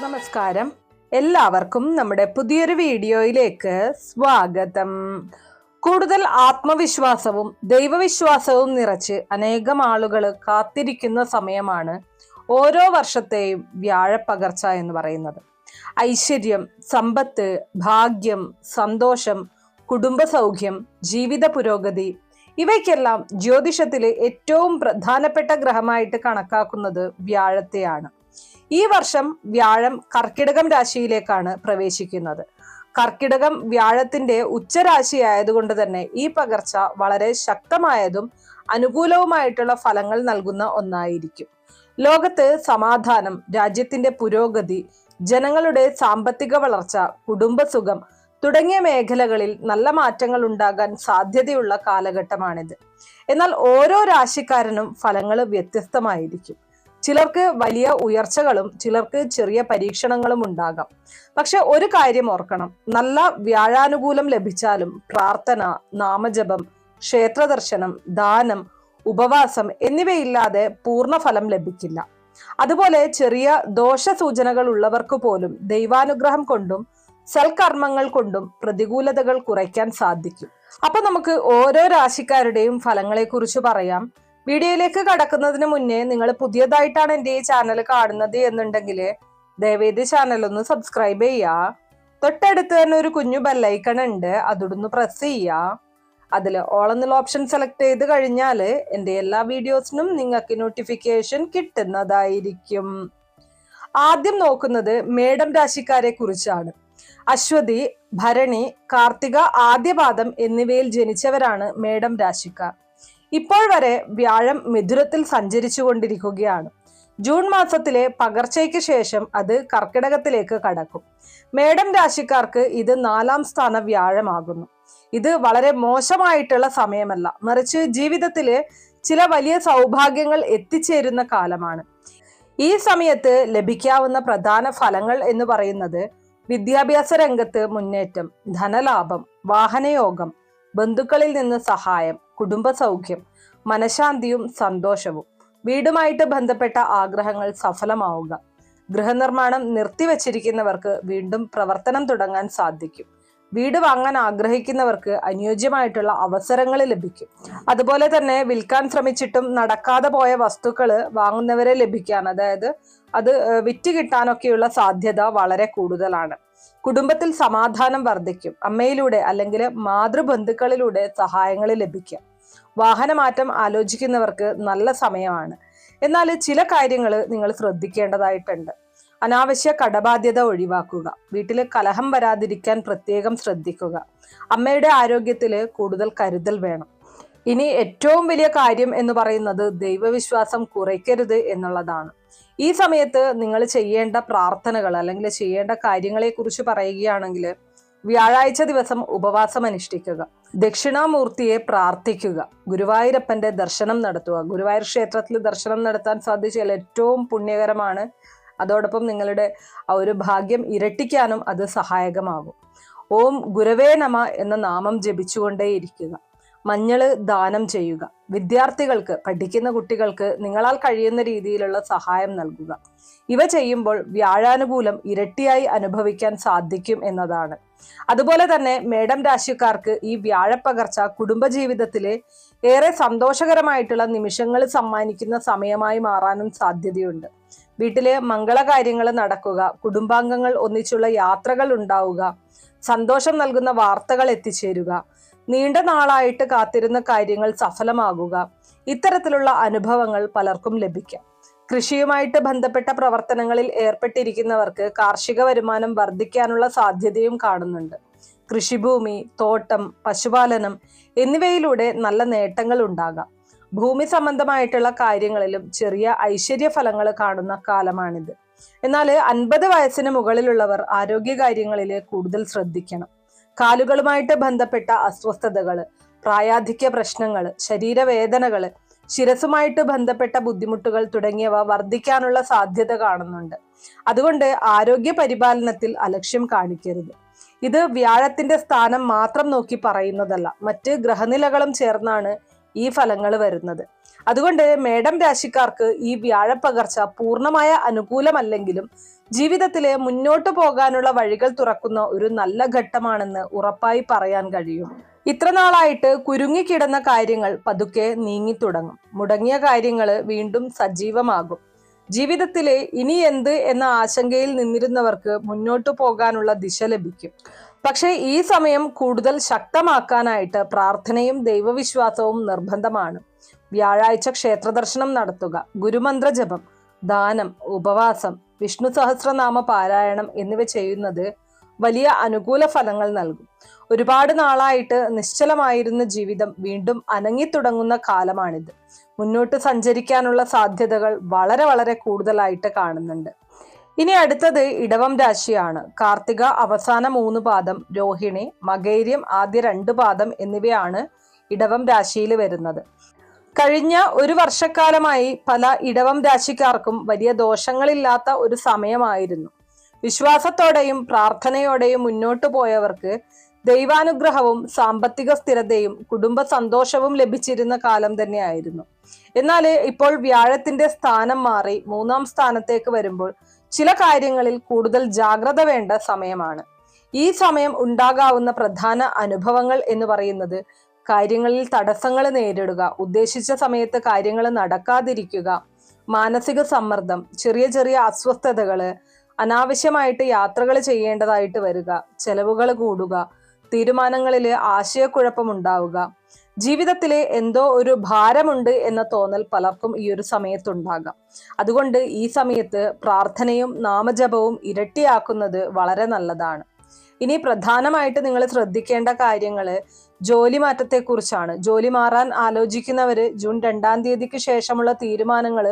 നമസ്കാരം. എല്ലാവർക്കും നമ്മുടെ പുതിയൊരു വീഡിയോയിലേക്ക് സ്വാഗതം. കൂടുതൽ ആത്മവിശ്വാസവും ദൈവവിശ്വാസവും നിറച്ച് അനേകം ആളുകൾ കാത്തിരിക്കുന്ന സമയമാണ് ഓരോ വർഷത്തെയും വ്യാഴപ്പകർച്ച എന്ന് പറയുന്നത്. ഐശ്വര്യം, സമ്പത്ത്, ഭാഗ്യം, സന്തോഷം, കുടുംബസൗഖ്യം, ജീവിത പുരോഗതി ഇവയ്ക്കെല്ലാം ജ്യോതിഷത്തിലെ ഏറ്റവും പ്രധാനപ്പെട്ട ഗ്രഹമായിട്ട് കണക്കാക്കുന്നത് വ്യാഴത്തെയാണ്. ഈ വർഷം വ്യാഴം കർക്കിടകം രാശിയിലേക്കാണ് പ്രവേശിക്കുന്നത്. കർക്കിടകം വ്യാഴത്തിന്റെ ഉച്ചരാശി ആയതുകൊണ്ട് തന്നെ ഈ പകർച്ച വളരെ ശക്തമായതും അനുകൂലവുമായിട്ടുള്ള ഫലങ്ങൾ നൽകുന്ന ഒന്നായിരിക്കും. ലോകത്ത് സമാധാനം, രാജ്യത്തിന്റെ പുരോഗതി, ജനങ്ങളുടെ സാമ്പത്തിക വളർച്ച, കുടുംബസുഖം തുടങ്ങിയ മേഖലകളിൽ നല്ല മാറ്റങ്ങൾ ഉണ്ടാകാൻ സാധ്യതയുള്ള കാലഘട്ടമാണിത്. എന്നാൽ ഓരോ രാശിക്കാരനും ഫലങ്ങൾ വ്യത്യസ്തമായിരിക്കും. ചിലർക്ക് വലിയ ഉയർച്ചകളും ചിലർക്ക് ചെറിയ പരീക്ഷണങ്ങളും ഉണ്ടാകാം. പക്ഷെ ഒരു കാര്യം ഓർക്കണം, നല്ല വ്യാഴാനുകൂലം ലഭിച്ചാലും പ്രാർത്ഥന, നാമജപം, ക്ഷേത്രദർശനം, ദാനം, ഉപവാസം എന്നിവയില്ലാതെ പൂർണ്ണ ഫലം ലഭിക്കില്ല. അതുപോലെ ചെറിയ ദോഷസൂചനകൾ ഉള്ളവർക്ക് പോലും ദൈവാനുഗ്രഹം കൊണ്ടും സൽക്കർമ്മങ്ങൾ കൊണ്ടും പ്രതികൂലതകൾ കുറയ്ക്കാൻ സാധിക്കും. അപ്പൊ നമുക്ക് ഓരോ രാശിക്കാരുടെയും ഫലങ്ങളെ കുറിച്ച് പറയാം. വീഡിയോയിലേക്ക് കടക്കുന്നതിന് മുന്നേ നിങ്ങൾ പുതിയതായിട്ടാണ് എൻ്റെ ഈ ചാനൽ കാണുന്നത് എന്നുണ്ടെങ്കിൽ ദയവേദി ചാനൽ ഒന്ന് സബ്സ്ക്രൈബ് ചെയ്യുക. തൊട്ടടുത്ത് തന്നെ ഒരു കുഞ്ഞു ബെല്ലൈക്കൺ ഉണ്ട്, അതൊന്ന് പ്രസ് ചെയ്യുക. അതിൽ ഓൾ എന്നുള്ള ഓപ്ഷൻ സെലക്ട് ചെയ്ത് കഴിഞ്ഞാൽ എൻ്റെ എല്ലാ വീഡിയോസിനും നിങ്ങൾക്ക് നോട്ടിഫിക്കേഷൻ കിട്ടുന്നതായിരിക്കും. ആദ്യം നോക്കുന്നത് മേടം രാശിക്കാരെ കുറിച്ചാണ്. അശ്വതി, ഭരണി, കാർത്തിക, ആദ്യപാദം എന്നിവയിൽ ജനിച്ചവരാണ് മേടം രാശിക്കാർ. ഇപ്പോൾ വരെ വ്യാഴം മിഥുനത്തിൽ സഞ്ചരിച്ചു കൊണ്ടിരിക്കുകയാണ്. ജൂൺ മാസത്തിലെ പകർച്ചയ്ക്ക് ശേഷം അത് കർക്കിടകത്തിലേക്ക് കടക്കും. മേടം രാശിക്കാർക്ക് ഇത് 4ാം സ്ഥാന വ്യാഴമാകുന്നു. ഇത് വളരെ മോശമായിട്ടുള്ള സമയമല്ല, മറിച്ച് ജീവിതത്തിലെ ചില വലിയ സൗഭാഗ്യങ്ങൾ എത്തിച്ചേരുന്ന കാലമാണ്. ഈ സമയത്ത് ലഭിക്കാവുന്ന പ്രധാന ഫലങ്ങൾ എന്ന് പറയുന്നത് വിദ്യാഭ്യാസ രംഗത്ത് മുന്നേറ്റം, ധനലാഭം, വാഹനയോഗം, ബന്ധുക്കളിൽ നിന്ന് സഹായം, കുടുംബസൗഖ്യം, മനഃശാന്തിയും സന്തോഷവും, വീടുമായിട്ട് ബന്ധപ്പെട്ട ആഗ്രഹങ്ങൾ സഫലമാവുക, ഗൃഹനിർമ്മാണം നിർത്തിവച്ചിരിക്കുന്നവർക്ക് വീണ്ടും പ്രവർത്തനം തുടങ്ങാൻ സാധിക്കും, വീട് വാങ്ങാൻ ആഗ്രഹിക്കുന്നവർക്ക് അനുയോജ്യമായിട്ടുള്ള അവസരങ്ങൾ ലഭിക്കും. അതുപോലെ തന്നെ വിൽക്കാൻ ശ്രമിച്ചിട്ടും നടക്കാതെ പോയ വസ്തുക്കൾ വാങ്ങുന്നവരെ ലഭിക്കാൻ, അതായത് അത് വിറ്റ് കിട്ടാനൊക്കെയുള്ള സാധ്യത വളരെ കൂടുതലാണ്. കുടുംബത്തിൽ സമാധാനം വർദ്ധിക്കും. അമ്മയിലൂടെ അല്ലെങ്കിൽ മാതൃബന്ധുക്കളിലൂടെ സഹായങ്ങൾ ലഭിക്കാം. വാഹനമാറ്റം ആലോചിക്കുന്നവർക്ക് നല്ല സമയമാണ്. എന്നാൽ ചില കാര്യങ്ങൾ നിങ്ങൾ ശ്രദ്ധിക്കേണ്ടതായിട്ടുണ്ട്. അനാവശ്യ കടബാധ്യത ഒഴിവാക്കുക. വീട്ടിൽ കലഹം വരാതിരിക്കാൻ പ്രത്യേകം ശ്രദ്ധിക്കുക. അമ്മയുടെ ആരോഗ്യത്തിൽ കൂടുതൽ കരുതൽ വേണം. ഇനി ഏറ്റവും വലിയ കാര്യം എന്ന് പറയുന്നത് ദൈവവിശ്വാസം കുറയ്ക്കരുത് എന്നുള്ളതാണ്. ഈ സമയത്ത് നിങ്ങൾ ചെയ്യേണ്ട പ്രാർത്ഥനകൾ അല്ലെങ്കിൽ ചെയ്യേണ്ട കാര്യങ്ങളെ കുറിച്ച് പറയുകയാണെങ്കിൽ വ്യാഴാഴ്ച ദിവസം ഉപവാസം അനുഷ്ഠിക്കുക, ദക്ഷിണാമൂർത്തിയെ പ്രാർത്ഥിക്കുക, ഗുരുവായൂരപ്പന്റെ ദർശനം നടത്തുക. ഗുരുവായൂർ ക്ഷേത്രത്തിൽ ദർശനം നടത്താൻ സാധിച്ചാൽ ഏറ്റവും പുണ്യകരമാണ്. അതോടൊപ്പം നിങ്ങളുടെ ആ ഒരു ഭാഗ്യം ഇരട്ടിക്കാനും അത് സഹായകമാകും. ഓം ഗുരവേ നമ എന്ന നാമം ജപിച്ചുകൊണ്ടേയിരിക്കുക. മഞ്ഞള് ദാനം ചെയ്യുക. വിദ്യാർത്ഥികൾക്ക്, പഠിക്കുന്ന കുട്ടികൾക്ക് നിങ്ങളാൽ കഴിയുന്ന രീതിയിലുള്ള സഹായം നൽകുക. ഇവ ചെയ്യുമ്പോൾ വ്യാഴാനുകൂലം ഇരട്ടിയായി അനുഭവിക്കാൻ സാധിക്കും എന്നതാണ്. അതുപോലെ തന്നെ മേടം രാശിക്കാർക്ക് ഈ വ്യാഴപ്പകർച്ച കുടുംബജീവിതത്തിലെ ഏറെ സന്തോഷകരമായിട്ടുള്ള നിമിഷങ്ങൾ സമ്മാനിക്കുന്ന സമയമായി മാറാനും സാധ്യതയുണ്ട്. വീട്ടിലെ മംഗളകാര്യങ്ങൾ നടക്കുക, കുടുംബാംഗങ്ങൾ ഒന്നിച്ചുള്ള യാത്രകൾ ഉണ്ടാവുക, സന്തോഷം നൽകുന്ന വാർത്തകൾ എത്തിച്ചേരുക, നീണ്ട നാളായിട്ട് കാത്തിരുന്ന കാര്യങ്ങൾ സഫലമാകുക, ഇത്തരത്തിലുള്ള അനുഭവങ്ങൾ പലർക്കും ലഭിക്കാം. കൃഷിയുമായിട്ട് ബന്ധപ്പെട്ട പ്രവർത്തനങ്ങളിൽ ഏർപ്പെട്ടിരിക്കുന്നവർക്ക് കാർഷിക വരുമാനം വർദ്ധിക്കാനുള്ള സാധ്യതയും കാണുന്നുണ്ട്. കൃഷിഭൂമി, തോട്ടം, പശുപാലനം എന്നിവയിലൂടെ നല്ല നേട്ടങ്ങൾ ഉണ്ടാകാം. ഭൂമി സംബന്ധമായിട്ടുള്ള കാര്യങ്ങളിലും ചെറിയ ഐശ്വര്യ ഫലങ്ങൾ കാണുന്ന കാലമാണിത്. എന്നാൽ 50 വയസ്സിന് മുകളിലുള്ളവർ ആരോഗ്യകാര്യങ്ങളിൽ കൂടുതൽ ശ്രദ്ധിക്കണം. കാലുകളുമായിട്ട് ബന്ധപ്പെട്ട അസ്വസ്ഥതകൾ, പ്രായാധിക്യ പ്രശ്നങ്ങൾ, ശരീരവേദനകൾ, ശിരസുമായിട്ട് ബന്ധപ്പെട്ട ബുദ്ധിമുട്ടുകൾ തുടങ്ങിയവ വർദ്ധിക്കാനുള്ള സാധ്യത കാണുന്നുണ്ട്. അതുകൊണ്ട് ആരോഗ്യ പരിപാലനത്തിൽ അലക്ഷ്യം കാണിക്കരുത്. ഇത് വ്യാഴത്തിന്റെ സ്ഥാനം മാത്രം നോക്കി പറയുന്നതല്ല, മറ്റ് ഗ്രഹനിലകളും ചേർന്നാണ് ഈ ഫലങ്ങൾ വരുന്നത്. അതുകൊണ്ട് മേടം രാശിക്കാർക്ക് ഈ വ്യാഴപ്പകർച്ച പൂർണ്ണമായ അനുകൂലമല്ലെങ്കിലും ജീവിതത്തിലെ മുന്നോട്ടു പോകാനുള്ള വഴികൾ തുറക്കുന്ന ഒരു നല്ല ഘട്ടമാണെന്ന് ഉറപ്പായി പറയാൻ കഴിയും. ഇത്ര നാളായിട്ട് കുരുങ്ങിക്കിടന്ന കാര്യങ്ങൾ പതുക്കെ നീങ്ങിത്തുടങ്ങും. മുടങ്ങിയ കാര്യങ്ങൾ വീണ്ടും സജീവമാകും. ജീവിതത്തിലെ ഇനി എന്ത് എന്ന ആശങ്കയിൽ നിന്നിരുന്നവർക്ക് മുന്നോട്ടു പോകാനുള്ള ദിശ ലഭിക്കും. പക്ഷേ ഈ സമയം കൂടുതൽ ശക്തമാക്കാനായിട്ട് പ്രാർത്ഥനയും ദൈവവിശ്വാസവും നിർബന്ധമാണ്. വ്യാഴാഴ്ച ക്ഷേത്രദർശനം നടത്തുക, ഗുരുമന്ത്ര ജപം, ദാനം, ഉപവാസം, വിഷ്ണു സഹസ്രനാമ പാരായണം എന്നിവ ചെയ്യുന്നത് വലിയ അനുകൂല ഫലങ്ങൾ നൽകും. ഒരുപാട് നാളായിട്ട് നിശ്ചലമായിരുന്ന ജീവിതം വീണ്ടും അനങ്ങിത്തുടങ്ങുന്ന കാലമാണിത്. മുന്നോട്ട് സഞ്ചരിക്കാനുള്ള സാധ്യതകൾ വളരെ വളരെ കൂടുതലായിട്ട് കാണുന്നുണ്ട്. ഇനി അടുത്തത് ഇടവം രാശിയാണ്. കാർത്തിക അവസാന 3 പാദം, രോഹിണി, മകൈര്യം ആദ്യ 2 പാദം എന്നിവയാണ് ഇടവം രാശിയിൽ വരുന്നത്. കഴിഞ്ഞ ഒരു വർഷക്കാലമായി പല ഇടവം രാശിക്കാർക്കും വലിയ ദോഷങ്ങളില്ലാത്ത ഒരു സമയമായിരുന്നു. വിശ്വാസത്തോടെയും പ്രാർത്ഥനയോടെയും മുന്നോട്ടു പോയവർക്ക് ദൈവാനുഗ്രഹവും സാമ്പത്തിക സ്ഥിരതയും കുടുംബ സന്തോഷവും ലഭിച്ചിരുന്ന കാലം തന്നെയായിരുന്നു. എന്നാൽ ഇപ്പോൾ വ്യാഴത്തിന്റെ സ്ഥാനം മാറി 3-ാം സ്ഥാനത്തേക്ക് വരുമ്പോൾ ചില കാര്യങ്ങളിൽ കൂടുതൽ ജാഗ്രത വേണ്ട സമയമാണ്. ഈ സമയം ഉണ്ടാകാവുന്ന പ്രധാന അനുഭവങ്ങൾ എന്ന് പറയുന്നത് കാര്യങ്ങളിൽ തടസ്സങ്ങൾ നേരിടുക, ഉദ്ദേശിച്ച സമയത്ത് കാര്യങ്ങൾ നടക്കാതിരിക്കുക, മാനസിക സമ്മർദ്ദം, ചെറിയ ചെറിയ അസ്വസ്ഥതകള്, അനാവശ്യമായിട്ട് യാത്രകൾ ചെയ്യേണ്ടതായിട്ട് വരിക, ചെലവുകൾ കൂടുക, തീരുമാനങ്ങളിൽ ആശയക്കുഴപ്പമുണ്ടാവുക, ജീവിതത്തിലെ എന്തോ ഒരു ഭാരമുണ്ട് എന്ന തോന്നൽ പലർക്കും ഈ ഒരു സമയത്തുണ്ടാകാം. അതുകൊണ്ട് ഈ സമയത്ത് പ്രാർത്ഥനയും നാമജപവും ഇരട്ടിയാക്കുന്നത് വളരെ നല്ലതാണ്. ഇനി പ്രധാനമായിട്ട് നിങ്ങൾ ശ്രദ്ധിക്കേണ്ട കാര്യങ്ങൾ ജോലി മാറ്റത്തെക്കുറിച്ചാണ്. ജോലി മാറാൻ ആലോചിക്കുന്നവര് ജൂൺ 2-ാം തീയതിക്ക് ശേഷമുള്ള തീരുമാനങ്ങൾ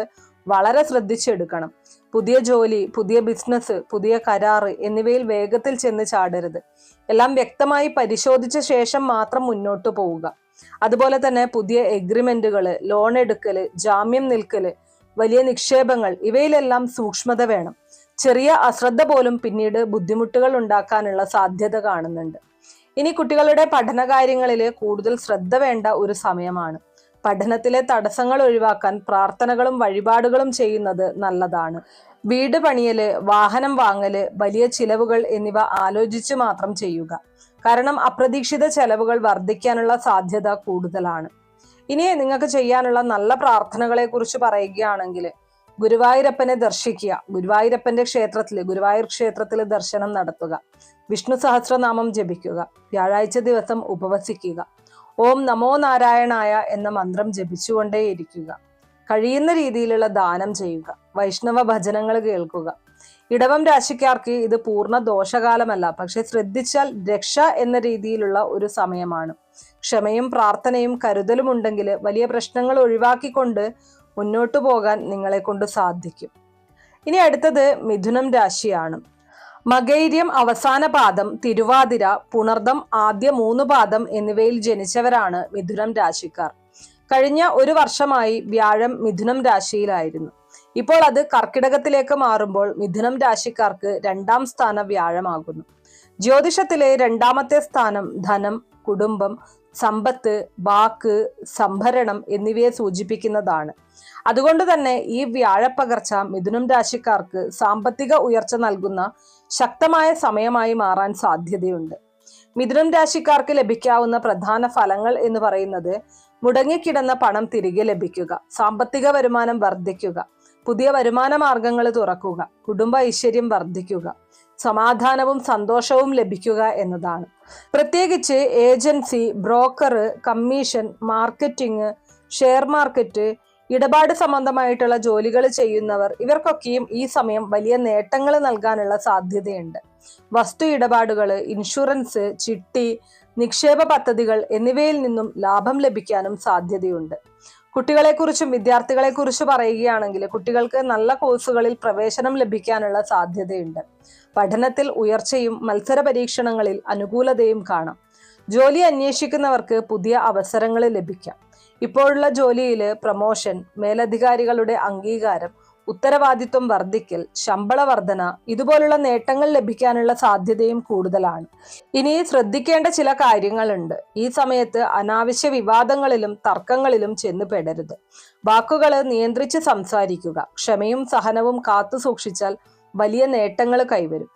വളരെ ശ്രദ്ധിച്ചെടുക്കണം. പുതിയ ജോലി, പുതിയ ബിസിനസ്, പുതിയ കരാറ് എന്നിവയിൽ വേഗത്തിൽ ചെന്ന് ചാടരുത്. എല്ലാം വ്യക്തമായി പരിശോധിച്ച ശേഷം മാത്രം മുന്നോട്ട് പോവുക. അതുപോലെ തന്നെ പുതിയ എഗ്രിമെന്റുകള്, ലോൺ എടുക്കല്, ജാമ്യം നിൽക്കല്, വലിയ നിക്ഷേപങ്ങൾ ഇവയിലെല്ലാം സൂക്ഷ്മത വേണം. ചെറിയ അശ്രദ്ധ പോലും പിന്നീട് ബുദ്ധിമുട്ടുകൾ ഉണ്ടാക്കാനുള്ള സാധ്യത കാണുന്നുണ്ട്. ഇനി കുട്ടികളുടെ പഠനകാര്യങ്ങളിൽ കൂടുതൽ ശ്രദ്ധ വേണ്ട ഒരു സമയമാണ്. പഠനത്തിലെ തടസ്സങ്ങൾ ഒഴിവാക്കാൻ പ്രാർത്ഥനകളും വഴിപാടുകളും ചെയ്യുന്നത് നല്ലതാണ്. വീട് പണിയല്, വാഹനം വാങ്ങല്, വലിയ ചിലവുകൾ എന്നിവ ആലോചിച്ച് മാത്രം ചെയ്യുക. കാരണം അപ്രതീക്ഷിത ചെലവുകൾ വർദ്ധിക്കാനുള്ള സാധ്യത കൂടുതലാണ്. ഇനി നിങ്ങൾക്ക് ചെയ്യാനുള്ള നല്ല പ്രാർത്ഥനകളെ കുറിച്ച് പറയുകയാണെങ്കിൽ ഗുരുവായൂരപ്പനെ ദർശിക്കുക. ഗുരുവായൂർ ക്ഷേത്രത്തിൽ ദർശനം നടത്തുക. വിഷ്ണു സഹസ്രനാമം ജപിക്കുക. വ്യാഴാഴ്ച ദിവസം ഉപവസിക്കുക. ഓം നമോ നാരായണായ എന്ന മന്ത്രം ജപിച്ചുകൊണ്ടേയിരിക്കുക. കഴിയുന്ന രീതിയിലുള്ള ദാനം ചെയ്യുക. വൈഷ്ണവ ഭജനങ്ങൾ കേൾക്കുക. ഇടവം രാശിക്കാർക്ക് ഇത് പൂർണ്ണ ദോഷകാലമല്ല, പക്ഷെ ശ്രദ്ധിച്ചാൽ രക്ഷ എന്ന രീതിയിലുള്ള ഒരു സമയമാണ്. ക്ഷമയും പ്രാർത്ഥനയും കരുതലും ഉണ്ടെങ്കിൽ വലിയ പ്രശ്നങ്ങൾ ഒഴിവാക്കിക്കൊണ്ട് മുന്നോട്ടു പോകാൻ നിങ്ങളെ കൊണ്ട് സാധിക്കും. ഇനി അടുത്തത് മിഥുനം രാശിയാണ്. മകൈര്യം അവസാന പാദം, തിരുവാതിര, പുണർദം ആദ്യ 3 പാദം എന്നിവയിൽ ജനിച്ചവരാണ് മിഥുനം രാശിക്കാർ. കഴിഞ്ഞ ഒരു വർഷമായി വ്യാഴം മിഥുനം രാശിയിലായിരുന്നു. ഇപ്പോൾ അത് കർക്കിടകത്തിലേക്ക് മാറുമ്പോൾ മിഥുനം രാശിക്കാർക്ക് 2-ാം സ്ഥാനം വ്യാഴമാകുന്നു. ജ്യോതിഷത്തിലെ 2-ാമത്തെ സ്ഥാനം ധനം, കുടുംബം, സമ്പത്ത്, വാക്ക്, സംഭരണം എന്നിവയെ സൂചിപ്പിക്കുന്നതാണ്. അതുകൊണ്ട് തന്നെ ഈ വ്യാഴപ്പകർച്ച മിഥുനം രാശിക്കാർക്ക് സാമ്പത്തിക ഉയർച്ച നൽകുന്ന ശക്തമായ സമയമായി മാറാൻ സാധ്യതയുണ്ട്. മിഥുനം രാശിക്കാർക്ക് ലഭിക്കാവുന്ന പ്രധാന ഫലങ്ങൾ എന്ന് പറയുന്നത് മുടങ്ങിക്കിടന്ന പണം തിരികെ ലഭിക്കുക, സാമ്പത്തിക വരുമാനം വർദ്ധിക്കുക, പുതിയ വരുമാന മാർഗങ്ങൾ തുറക്കുക, കുടുംബ ഐശ്വര്യം വർദ്ധിക്കുക, സമാധാനവും സന്തോഷവും ലഭിക്കുക എന്നതാണ്. പ്രത്യേകിച്ച് agency, broker, commission, marketing, share market, ഇടപാട് സംബന്ധമായിട്ടുള്ള ജോലികൾ ചെയ്യുന്നവർ ഇവർക്കൊക്കെയും ഈ സമയം വലിയ നേട്ടങ്ങൾ നൽകാനുള്ള സാധ്യതയുണ്ട്. വസ്തു ഇടപാടുകൾ, ഇൻഷുറൻസ്, ചിട്ടി, നിക്ഷേപ പദ്ധതികൾ എന്നിവയിൽ നിന്നും ലാഭം ലഭിക്കാനും സാധ്യതയുണ്ട്. കുട്ടികളെക്കുറിച്ചും വിദ്യാർത്ഥികളെക്കുറിച്ച് പറയുകയാണെങ്കിൽ കുട്ടികൾക്ക് നല്ല കോഴ്സുകളിൽ പ്രവേശനം ലഭിക്കാനുള്ള സാധ്യതയുണ്ട്. പഠനത്തിൽ ഉയർച്ചയും മത്സര പരീക്ഷണങ്ങളിൽ അനുകൂലതയും കാണാം. ജോലി അന്വേഷിക്കുന്നവർക്ക് പുതിയ അവസരങ്ങൾ ലഭിക്കാം. ഇപ്പോഴുള്ള ജോലിയിൽ പ്രമോഷൻ, മേലധികാരികളുടെ അംഗീകാരം, ഉത്തരവാദിത്വം വർദ്ധിക്കൽ, ശമ്പള വർധന ഇതുപോലുള്ള നേട്ടങ്ങൾ ലഭിക്കാനുള്ള സാധ്യതയും കൂടുതലാണ്. ഇനി ശ്രദ്ധിക്കേണ്ട ചില കാര്യങ്ങളുണ്ട്. ഈ സമയത്ത് അനാവശ്യ വിവാദങ്ങളിലും തർക്കങ്ങളിലും ചെന്ന് പെടരുത്. വാക്കുകൾ നിയന്ത്രിച്ച് സംസാരിക്കുക. ക്ഷമയും സഹനവും കാത്തു സൂക്ഷിച്ചാൽ വലിയ നേട്ടങ്ങൾ കൈവരും.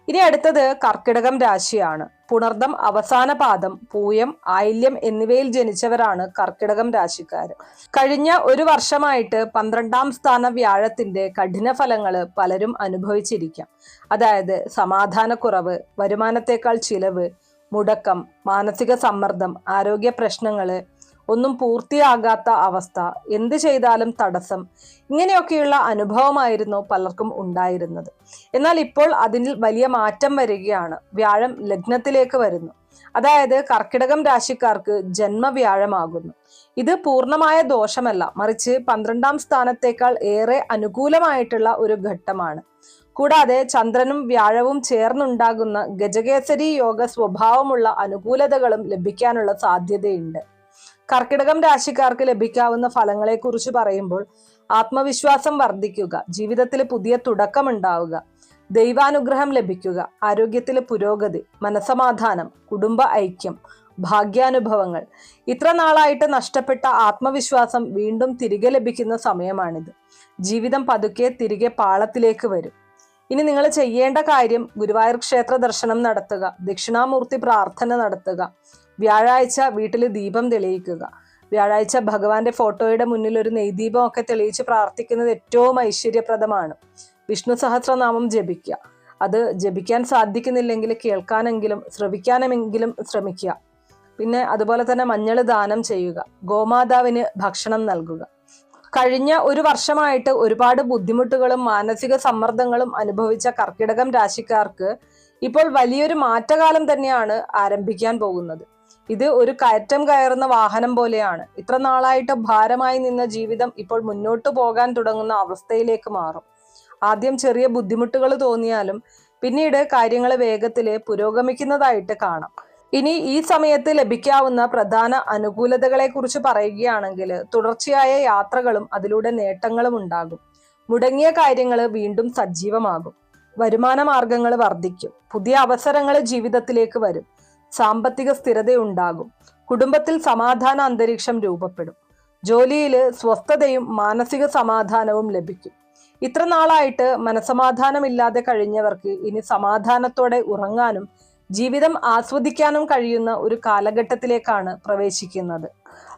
ഇനി അടുത്തത് കർക്കിടകം രാശിയാണ്. പുണർദം അവസാന പാദം, പൂയം, ആയില്യം എന്നിവയിൽ ജനിച്ചവരാണ് കർക്കിടകം രാശിക്കാർ. കഴിഞ്ഞ ഒരു വർഷമായിട്ട് 12ാം സ്ഥാന വ്യാഴത്തിന്റെ കഠിന ഫലങ്ങൾ പലരും അനുഭവിച്ചിരിക്കാം. അതായത് സമാധാനക്കുറവ്, വരുമാനത്തേക്കാൾ ചിലവ്, മുടക്കം, മാനസിക സമ്മർദ്ദം, ആരോഗ്യ പ്രശ്നങ്ങള്, ഒന്നും പൂർത്തിയാകാത്ത അവസ്ഥ, എന്ത് ചെയ്താലും തടസ്സം, ഇങ്ങനെയൊക്കെയുള്ള അനുഭവമായിരുന്നു പലർക്കും ഉണ്ടായിരുന്നത്. എന്നാൽ ഇപ്പോൾ അതിൽ വലിയ മാറ്റം വരികയാണ്. വ്യാഴം ലഗ്നത്തിലേക്ക് വരുന്നു. അതായത് കർക്കിടകം രാശിക്കാർക്ക് ജന്മവ്യാഴമാകുന്നു. ഇത് പൂർണ്ണമായ ദോഷമല്ല, മറിച്ച് 12ാം സ്ഥാനത്തേക്കാൾ ഏറെ അനുകൂലമായിട്ടുള്ള ഒരു ഘട്ടമാണ്. കൂടാതെ ചന്ദ്രനും വ്യാഴവും ചേർന്നുണ്ടാകുന്ന ഗജകേസരി യോഗ സ്വഭാവമുള്ള അനുകൂലതകളും ലഭിക്കാനുള്ള സാധ്യതയുണ്ട്. കർക്കിടകം രാശിക്കാർക്ക് ലഭിക്കാവുന്ന ഫലങ്ങളെക്കുറിച്ച് പറയുമ്പോൾ ആത്മവിശ്വാസം വർദ്ധിക്കുക, ജീവിതത്തിൽ പുതിയ തുടക്കമുണ്ടാവുക, ദൈവാനുഗ്രഹം ലഭിക്കുക, ആരോഗ്യത്തിലെ പുരോഗതി, മനസമാധാനം, കുടുംബ ഐക്യം, ഭാഗ്യാനുഭവങ്ങൾ. ഇത്ര നാളായിട്ട് നഷ്ടപ്പെട്ട ആത്മവിശ്വാസം വീണ്ടും തിരികെ ലഭിക്കുന്ന സമയമാണിത്. ജീവിതം പതുക്കെ തിരികെ പാളത്തിലേക്ക് വരും. ഇനി നിങ്ങൾ ചെയ്യേണ്ട കാര്യം ഗുരുവായൂർ ക്ഷേത്ര ദർശനം നടത്തുക, ദക്ഷിണാമൂർത്തി പ്രാർത്ഥന നടത്തുക, വ്യാഴാഴ്ച വീട്ടിൽ ദീപം തെളിയിക്കുക. വ്യാഴാഴ്ച ഭഗവാന്റെ ഫോട്ടോയുടെ മുന്നിൽ ഒരു നെയ്ദീപം ഒക്കെ തെളിയിച്ച് പ്രാർത്ഥിക്കുന്നത് ഏറ്റവും ഐശ്വര്യപ്രദമാണ്. വിഷ്ണു സഹസ്രനാമം ജപിക്കുക. അത് ജപിക്കാൻ സാധിക്കുന്നില്ലെങ്കിൽ കേൾക്കാനെങ്കിലും ശ്രവിക്കാനെങ്കിലും ശ്രമിക്കുക. പിന്നെ അതുപോലെ തന്നെ മഞ്ഞൾ ദാനം ചെയ്യുക, ഗോമാതാവിന് ഭക്ഷണം നൽകുക. കഴിഞ്ഞ ഒരു വർഷമായിട്ട് ഒരുപാട് ബുദ്ധിമുട്ടുകളും മാനസിക സമ്മർദ്ദങ്ങളും അനുഭവിച്ച കർക്കിടകം രാശിക്കാർക്ക് ഇപ്പോൾ വലിയൊരു മാറ്റകാലം തന്നെയാണ് ആരംഭിക്കാൻ പോകുന്നത്. ഇത് ഒരു കയറ്റം കയറുന്ന വാഹനം പോലെയാണ്. ഇത്ര നാളായിട്ട് ഭാരമായി നിന്ന ജീവിതം ഇപ്പോൾ മുന്നോട്ട് പോകാൻ തുടങ്ങുന്ന അവസ്ഥയിലേക്ക് മാറും. ആദ്യം ചെറിയ ബുദ്ധിമുട്ടുകൾ തോന്നിയാലും പിന്നീട് കാര്യങ്ങൾ വേഗത്തിൽ പുരോഗമിക്കുന്നതായിട്ട് കാണാം. ഇനി ഈ സമയത്ത് ലഭിക്കാവുന്ന പ്രധാന അനുകൂലതകളെ കുറിച്ച് പറയുകയാണെങ്കിൽ തുടർച്ചയായ യാത്രകളും അതിലൂടെ നേട്ടങ്ങളും ഉണ്ടാകും. മുടങ്ങിയ കാര്യങ്ങൾ വീണ്ടും സജീവമാകും. വരുമാന മാർഗങ്ങൾ വർദ്ധിക്കും. പുതിയ അവസരങ്ങൾ ജീവിതത്തിലേക്ക് വരും. സാമ്പത്തിക സ്ഥിരതയുണ്ടാകും. കുടുംബത്തിൽ സമാധാന അന്തരീക്ഷം രൂപപ്പെടും. ജോലിയിൽ സ്വസ്ഥതയും മാനസിക സമാധാനവും ലഭിക്കും. ഇത്ര നാളായിട്ട് മനസമാധാനമില്ലാതെ കഴിഞ്ഞവർക്ക് ഇനി സമാധാനത്തോടെ ഉറങ്ങാനും ജീവിതം ആസ്വദിക്കാനും കഴിയുന്ന ഒരു കാലഘട്ടത്തിലേക്കാണ് പ്രവേശിക്കുന്നത്.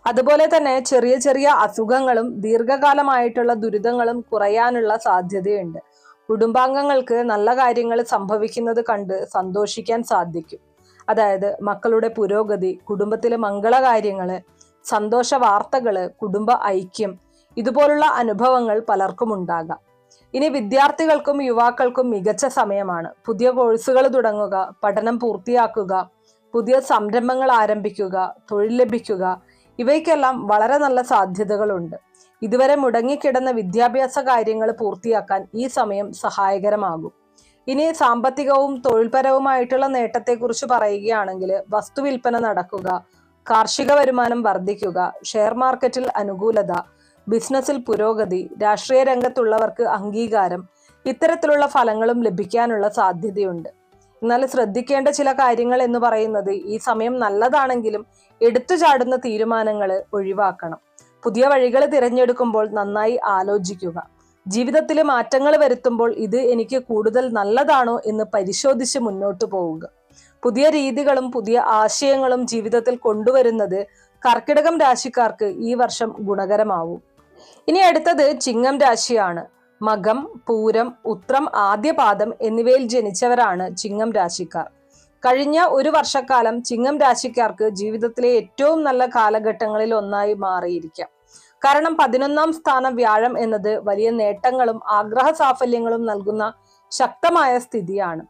അതുപോലെ തന്നെ ചെറിയ ചെറിയ അസുഖങ്ങളും ദീർഘകാലമായിട്ടുള്ള ദുരിതങ്ങളും കുറയാനുള്ള സാധ്യതയുണ്ട്. കുടുംബാംഗങ്ങൾക്ക് നല്ല കാര്യങ്ങൾ സംഭവിക്കുന്നത് കണ്ട് സന്തോഷിക്കാൻ സാധിക്കും. അതായത് മക്കളുടെ പുരോഗതി, കുടുംബത്തിലെ മംഗളകാര്യങ്ങള്, സന്തോഷ വാർത്തകള്, കുടുംബ ഐക്യം, ഇതുപോലുള്ള അനുഭവങ്ങൾ പലർക്കും ഉണ്ടാകാം. ഇനി വിദ്യാർത്ഥികൾക്കും യുവാക്കൾക്കും മികച്ച സമയമാണ്. പുതിയ കോഴ്സുകൾ തുടങ്ങുക, പഠനം പൂർത്തിയാക്കുക, പുതിയ സംരംഭങ്ങൾ ആരംഭിക്കുക, തൊഴിൽ ലഭിക്കുക, ഇവയ്ക്കെല്ലാം വളരെ നല്ല സാധ്യതകളുണ്ട്. ഇതുവരെ മുടങ്ങിക്കിടന്ന വിദ്യാഭ്യാസ കാര്യങ്ങൾ പൂർത്തിയാക്കാൻ ഈ സമയം സഹായകരമാകും. ഇനി സാമ്പത്തികവും തൊഴിൽപരവുമായിട്ടുള്ള നേട്ടത്തെക്കുറിച്ച് പറയുകയാണെങ്കിൽ വസ്തുവിൽപ്പന നടക്കുക, കാർഷിക വരുമാനം വർദ്ധിക്കുക, ഷെയർ മാർക്കറ്റിൽ അനുകൂലത, ബിസിനസ്സിൽ പുരോഗതി, രാഷ്ട്രീയ രംഗത്തുള്ളവർക്ക് അംഗീകാരം, ഇത്തരത്തിലുള്ള ഫലങ്ങളും ലഭിക്കാനുള്ള സാധ്യതയുണ്ട്. എന്നാൽ ശ്രദ്ധിക്കേണ്ട ചില കാര്യങ്ങൾ എന്ന് പറയുന്നത് ഈ സമയം നല്ലതാണെങ്കിലും എടുത്തു ചാടുന്ന തീരുമാനങ്ങൾ ഒഴിവാക്കണം. പുതിയ വഴികൾ തിരഞ്ഞെടുക്കുമ്പോൾ നന്നായി ആലോചിക്കുക. ജീവിതത്തിൽ മാറ്റങ്ങൾ വരുത്തുമ്പോൾ ഇത് എനിക്ക് കൂടുതൽ നല്ലതാണോ എന്ന് പരിശോധിച്ച് മുന്നോട്ട് പോവുക. പുതിയ രീതികളും പുതിയ ആശയങ്ങളും ജീവിതത്തിൽ കൊണ്ടുവരുന്നത് കർക്കിടകം രാശിക്കാർക്ക് ഈ വർഷം ഗുണകരമാവും. ഇനി അടുത്തത് ചിങ്ങം രാശിയാണ്. മകം, പൂരം, ഉത്രം ആദ്യപാദം എന്നിവയിൽ ജനിച്ചവരാണ് ചിങ്ങം രാശിക്കാർ. കഴിഞ്ഞ ഒരു വർഷക്കാലം ചിങ്ങം രാശിക്കാർക്ക് ജീവിതത്തിലെ ഏറ്റവും നല്ല കാലഘട്ടങ്ങളിൽ ഒന്നായി മാറിയിരിക്കാം. കാരണം 11ാം സ്ഥാനം വ്യാഴം എന്നത് വലിയ നേട്ടങ്ങളും ആഗ്രഹ സാഫല്യങ്ങളും നൽകുന്ന ശക്തമായ സ്ഥിതിയാണ്.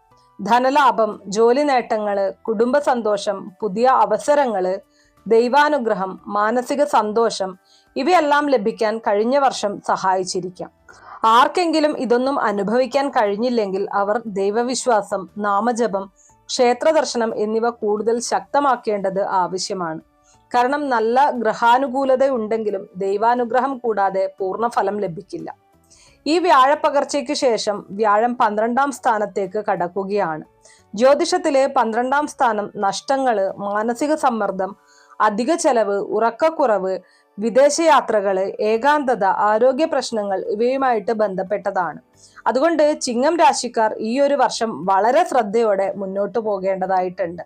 ധനലാഭം, ജോലി നേട്ടങ്ങള്, കുടുംബ സന്തോഷം, പുതിയ അവസരങ്ങള്, ദൈവാനുഗ്രഹം, മാനസിക സന്തോഷം ഇവയെല്ലാം ലഭിക്കാൻ കഴിഞ്ഞ വർഷം സഹായിച്ചിരിക്കാം. ആർക്കെങ്കിലും ഇതൊന്നും അനുഭവിക്കാൻ കഴിഞ്ഞില്ലെങ്കിൽ അവർ ദൈവവിശ്വാസം, നാമജപം, ക്ഷേത്ര ദർശനം എന്നിവ കൂടുതൽ ശക്തമാക്കേണ്ടത് ആവശ്യമാണ്. കാരണം നല്ല ഗ്രഹാനുകൂലത ഉണ്ടെങ്കിലും ദൈവാനുഗ്രഹം കൂടാതെ പൂർണ്ണ ഫലം ലഭിക്കില്ല. ഈ വ്യാഴപ്പകർച്ചയ്ക്ക് ശേഷം വ്യാഴം 12-ാം സ്ഥാനത്തേക്ക് കടക്കുകയാണ്. ജ്യോതിഷത്തിലെ 12-ാം സ്ഥാനം നഷ്ടങ്ങള്, മാനസിക സമ്മർദ്ദം, അധിക ചെലവ്, ഉറക്കക്കുറവ്, വിദേശയാത്രകള്, ഏകാന്തത, ആരോഗ്യ പ്രശ്നങ്ങൾ ഇവയുമായിട്ട് ബന്ധപ്പെട്ടതാണ്. അതുകൊണ്ട് ചിങ്ങം രാശിക്കാർ ഈ ഒരു വർഷം വളരെ ശ്രദ്ധയോടെ മുന്നോട്ട് പോകേണ്ടതായിട്ടുണ്ട്.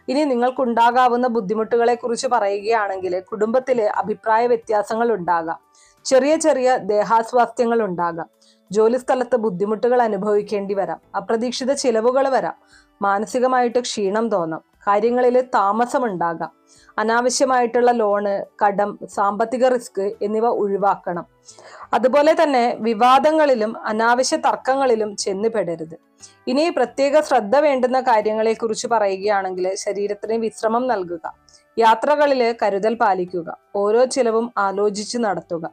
ഇനി നിങ്ങൾക്കുണ്ടാകാവുന്ന ബുദ്ധിമുട്ടുകളെ കുറിച്ച് പറയുകയാണെങ്കിൽ കുടുംബത്തിലെ അഭിപ്രായ വ്യത്യാസങ്ങൾ ഉണ്ടാകാം, ചെറിയ ചെറിയ ദേഹാസ്വാസ്ഥ്യങ്ങൾ ഉണ്ടാകാം, ജോലിസ്ഥലത്ത് ബുദ്ധിമുട്ടുകൾ അനുഭവിക്കേണ്ടി വരാം, അപ്രതീക്ഷിത ചിലവുകൾ വരാം, മാനസികമായിട്ട് ക്ഷീണം തോന്നാം, കാര്യങ്ങളിൽ താമസമുണ്ടാകാം, അനാവശ്യമായിട്ടുള്ള ലോണ്, കടം, സാമ്പത്തിക റിസ്ക് എന്നിവ ഒഴിവാക്കണം. അതുപോലെ തന്നെ വിവാദങ്ങളിലും അനാവശ്യ തർക്കങ്ങളിലും ചെന്നുപെടരുത്. ഇനി പ്രത്യേക ശ്രദ്ധ വേണ്ടുന്ന കാര്യങ്ങളെ കുറിച്ച് പറയുകയാണെങ്കിൽ ശരീരത്തിന് വിശ്രമം നൽകുക, യാത്രകളിൽ കരുതൽ പാലിക്കുക, ഓരോ ചിലവും ആലോചിച്ച് നടത്തുക,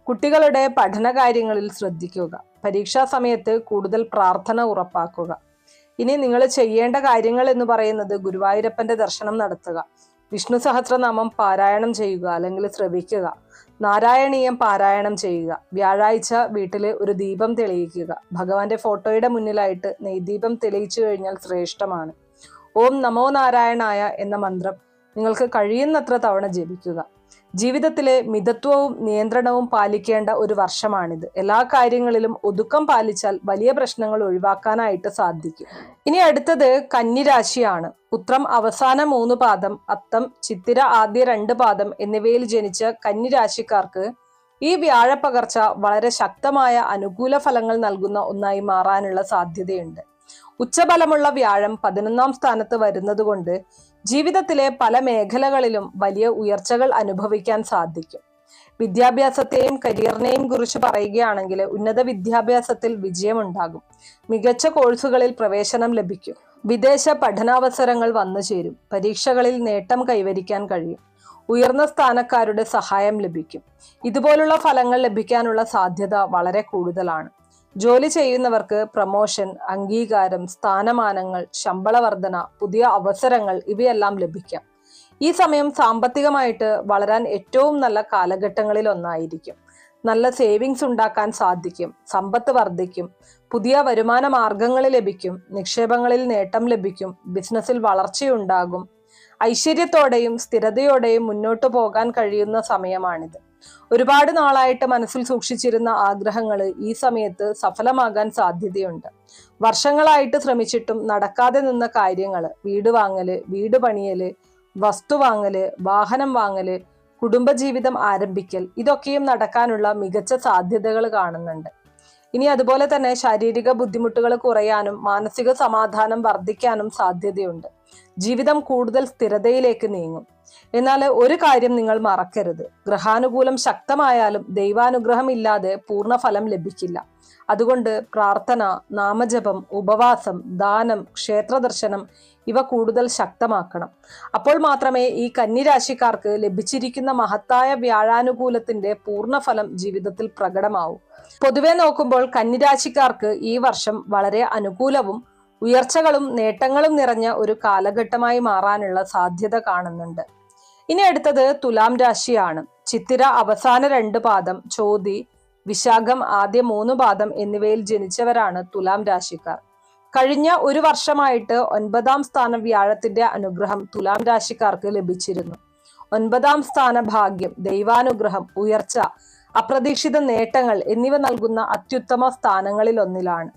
കുട്ടികളുടെ പഠന കാര്യങ്ങളിൽ ശ്രദ്ധിക്കുക, പരീക്ഷാ സമയത്ത് കൂടുതൽ പ്രാർത്ഥന ഉറപ്പാക്കുക. ഇനി നിങ്ങൾ ചെയ്യേണ്ട കാര്യങ്ങൾ എന്ന് പറയുന്നത് ഗുരുവായൂരപ്പന്റെ ദർശനം നടത്തുക, വിഷ്ണു സഹസ്രനാമം പാരായണം ചെയ്യുക അല്ലെങ്കിൽ ശ്രവിക്കുക, നാരായണീയം പാരായണം ചെയ്യുക, വ്യാഴാഴ്ച വീട്ടിൽ ഒരു ദീപം തെളിയിക്കുക, ഭഗവാന്റെ ഫോട്ടോയുടെ മുന്നിലായിട്ട് നെയ്ദീപം തെളിയിച്ചു കഴിഞ്ഞാൽ ശ്രേഷ്ഠമാണ്. ഓം നമോ നാരായണായ എന്ന മന്ത്രം നിങ്ങൾക്ക് കഴിയുന്നത്ര തവണ ജപിക്കുക. ജീവിതത്തിലെ മിതത്വവും നിയന്ത്രണവും പാലിക്കേണ്ട ഒരു വർഷമാണിത്. എല്ലാ കാര്യങ്ങളിലും ഒതുക്കം പാലിച്ചാൽ വലിയ പ്രശ്നങ്ങൾ ഒഴിവാക്കാനായിട്ട് സാധിക്കും. ഇനി അടുത്തത് കന്നിരാശിയാണ്. ഉത്രം അവസാന 3 പാദം, അത്തം, ചിത്തിര ആദ്യ 2 പാദം എന്നിവയിൽ ജനിച്ച കന്നിരാശിക്കാർക്ക് ഈ വ്യാഴപ്പകർച്ച വളരെ ശക്തമായ അനുകൂല ഫലങ്ങൾ നൽകുന്ന ഒന്നായി മാറാനുള്ള സാധ്യതയുണ്ട്. ഉച്ചബലമുള്ള വ്യാഴം 11-ാം സ്ഥാനത്ത് വരുന്നത് കൊണ്ട് ജീവിതത്തിലെ പല മേഖലകളിലും വലിയ ഉയർച്ചകൾ അനുഭവിക്കാൻ സാധിക്കും. വിദ്യാഭ്യാസത്തെയും കരിയറിനെയും കുറിച്ച് പറയുകയാണെങ്കിൽ ഉന്നത വിദ്യാഭ്യാസത്തിൽ വിജയമുണ്ടാകും, മികച്ച കോഴ്സുകളിൽ പ്രവേശനം ലഭിക്കും, വിദേശ പഠനാവസരങ്ങൾ വന്നു ചേരും, പരീക്ഷകളിൽ നേട്ടം കൈവരിക്കാൻ കഴിയും, ഉയർന്ന സ്ഥാനക്കാരുടെ സഹായം ലഭിക്കും. ഇതുപോലുള്ള ഫലങ്ങൾ ലഭിക്കാനുള്ള സാധ്യത വളരെ കൂടുതലാണ്. ജോലി ചെയ്യുന്നവർക്ക് പ്രമോഷൻ, അംഗീകാരം, സ്ഥാനമാനങ്ങൾ, ശമ്പള വർധന, പുതിയ അവസരങ്ങൾ ഇവയെല്ലാം ലഭിക്കാം. ഈ സമയം സാമ്പത്തികമായിട്ട് വളരാൻ ഏറ്റവും നല്ല കാലഘട്ടങ്ങളിൽ ഒന്നായിരിക്കും. നല്ല സേവിങ്സ് ഉണ്ടാക്കാൻ സാധിക്കും, സമ്പത്ത് വർദ്ധിക്കും, പുതിയ വരുമാന മാർഗങ്ങൾ ലഭിക്കും, നിക്ഷേപങ്ങളിൽ നേട്ടം ലഭിക്കും, ബിസിനസ്സിൽ വളർച്ചയുണ്ടാകും, ഐശ്വര്യത്തോടെയും സ്ഥിരതയോടെയും മുന്നോട്ട് പോകാൻ കഴിയുന്ന സമയമാണിത്. ഒരുപാട് നാളായിട്ട് മനസ്സിൽ സൂക്ഷിച്ചിരുന്ന ആഗ്രഹങ്ങൾ ഈ സമയത്ത് സഫലമാകാൻ സാധ്യതയുണ്ട്. വർഷങ്ങളായിട്ട് ശ്രമിച്ചിട്ടും നടക്കാതെ നിന്ന കാര്യങ്ങൾ, വീട് വാങ്ങല്, വീട് പണിയല്, വസ്തു വാങ്ങല്, വാഹനം വാങ്ങല്, കുടുംബജീവിതം ആരംഭിക്കൽ, ഇതൊക്കെയും നടക്കാനുള്ള മികച്ച സാധ്യതകൾ കാണുന്നുണ്ട്. ഇനി അതുപോലെ തന്നെ ശാരീരിക ബുദ്ധിമുട്ടുകൾ കുറയാനും മാനസിക സമാധാനം വർദ്ധിക്കാനും സാധ്യതയുണ്ട്. ജീവിതം കൂടുതൽ സ്ഥിരതയിലേക്ക് നീങ്ങും. എന്നാൽ ഒരു കാര്യം നിങ്ങൾ മറക്കരുത്, ഗ്രഹാനുകൂലം ശക്തമായാലും ദൈവാനുഗ്രഹം ഇല്ലാതെ പൂർണ്ണ ഫലം ലഭിക്കില്ല. അതുകൊണ്ട് പ്രാർത്ഥന, നാമജപം, ഉപവാസം, ദാനം, ക്ഷേത്രദർശനം ഇവ കൂടുതൽ ശക്തമാക്കണം. അപ്പോൾ മാത്രമേ ഈ കന്നിരാശിക്കാർക്ക് ലഭിച്ചിരിക്കുന്ന മഹത്തായ വ്യാഴാനുകൂലത്തിന്റെ പൂർണ്ണഫലം ജീവിതത്തിൽ പ്രകടമാവൂ. പൊതുവെ നോക്കുമ്പോൾ കന്നിരാശിക്കാർക്ക് ഈ വർഷം വളരെ അനുകൂലവും ഉയർച്ചകളും നേട്ടങ്ങളും നിറഞ്ഞ ഒരു കാലഘട്ടമായി മാറാനുള്ള സാധ്യത കാണുന്നുണ്ട്. ഇനി അടുത്തത് തുലാം രാശിയാണ്. ചിത്തിര അവസാന 2 പാദം, ചോതി, വിശാഖം ആദ്യ 3 പാദം എന്നിവയിൽ ജനിച്ചവരാണ് തുലാം രാശിക്കാർ. കഴിഞ്ഞ ഒരു വർഷമായിട്ട് 9-ാം സ്ഥാനം വ്യാഴത്തിന്റെ അനുഗ്രഹം തുലാം രാശിക്കാർക്ക് ലഭിച്ചിരുന്നു. 9-ാം സ്ഥാന ഭാഗ്യം, ദൈവാനുഗ്രഹം, ഉയർച്ച, അപ്രതീക്ഷിത നേട്ടങ്ങൾ എന്നിവ നൽകുന്ന അത്യുത്തമ സ്ഥാനങ്ങളിൽ ഒന്നിലാണ്.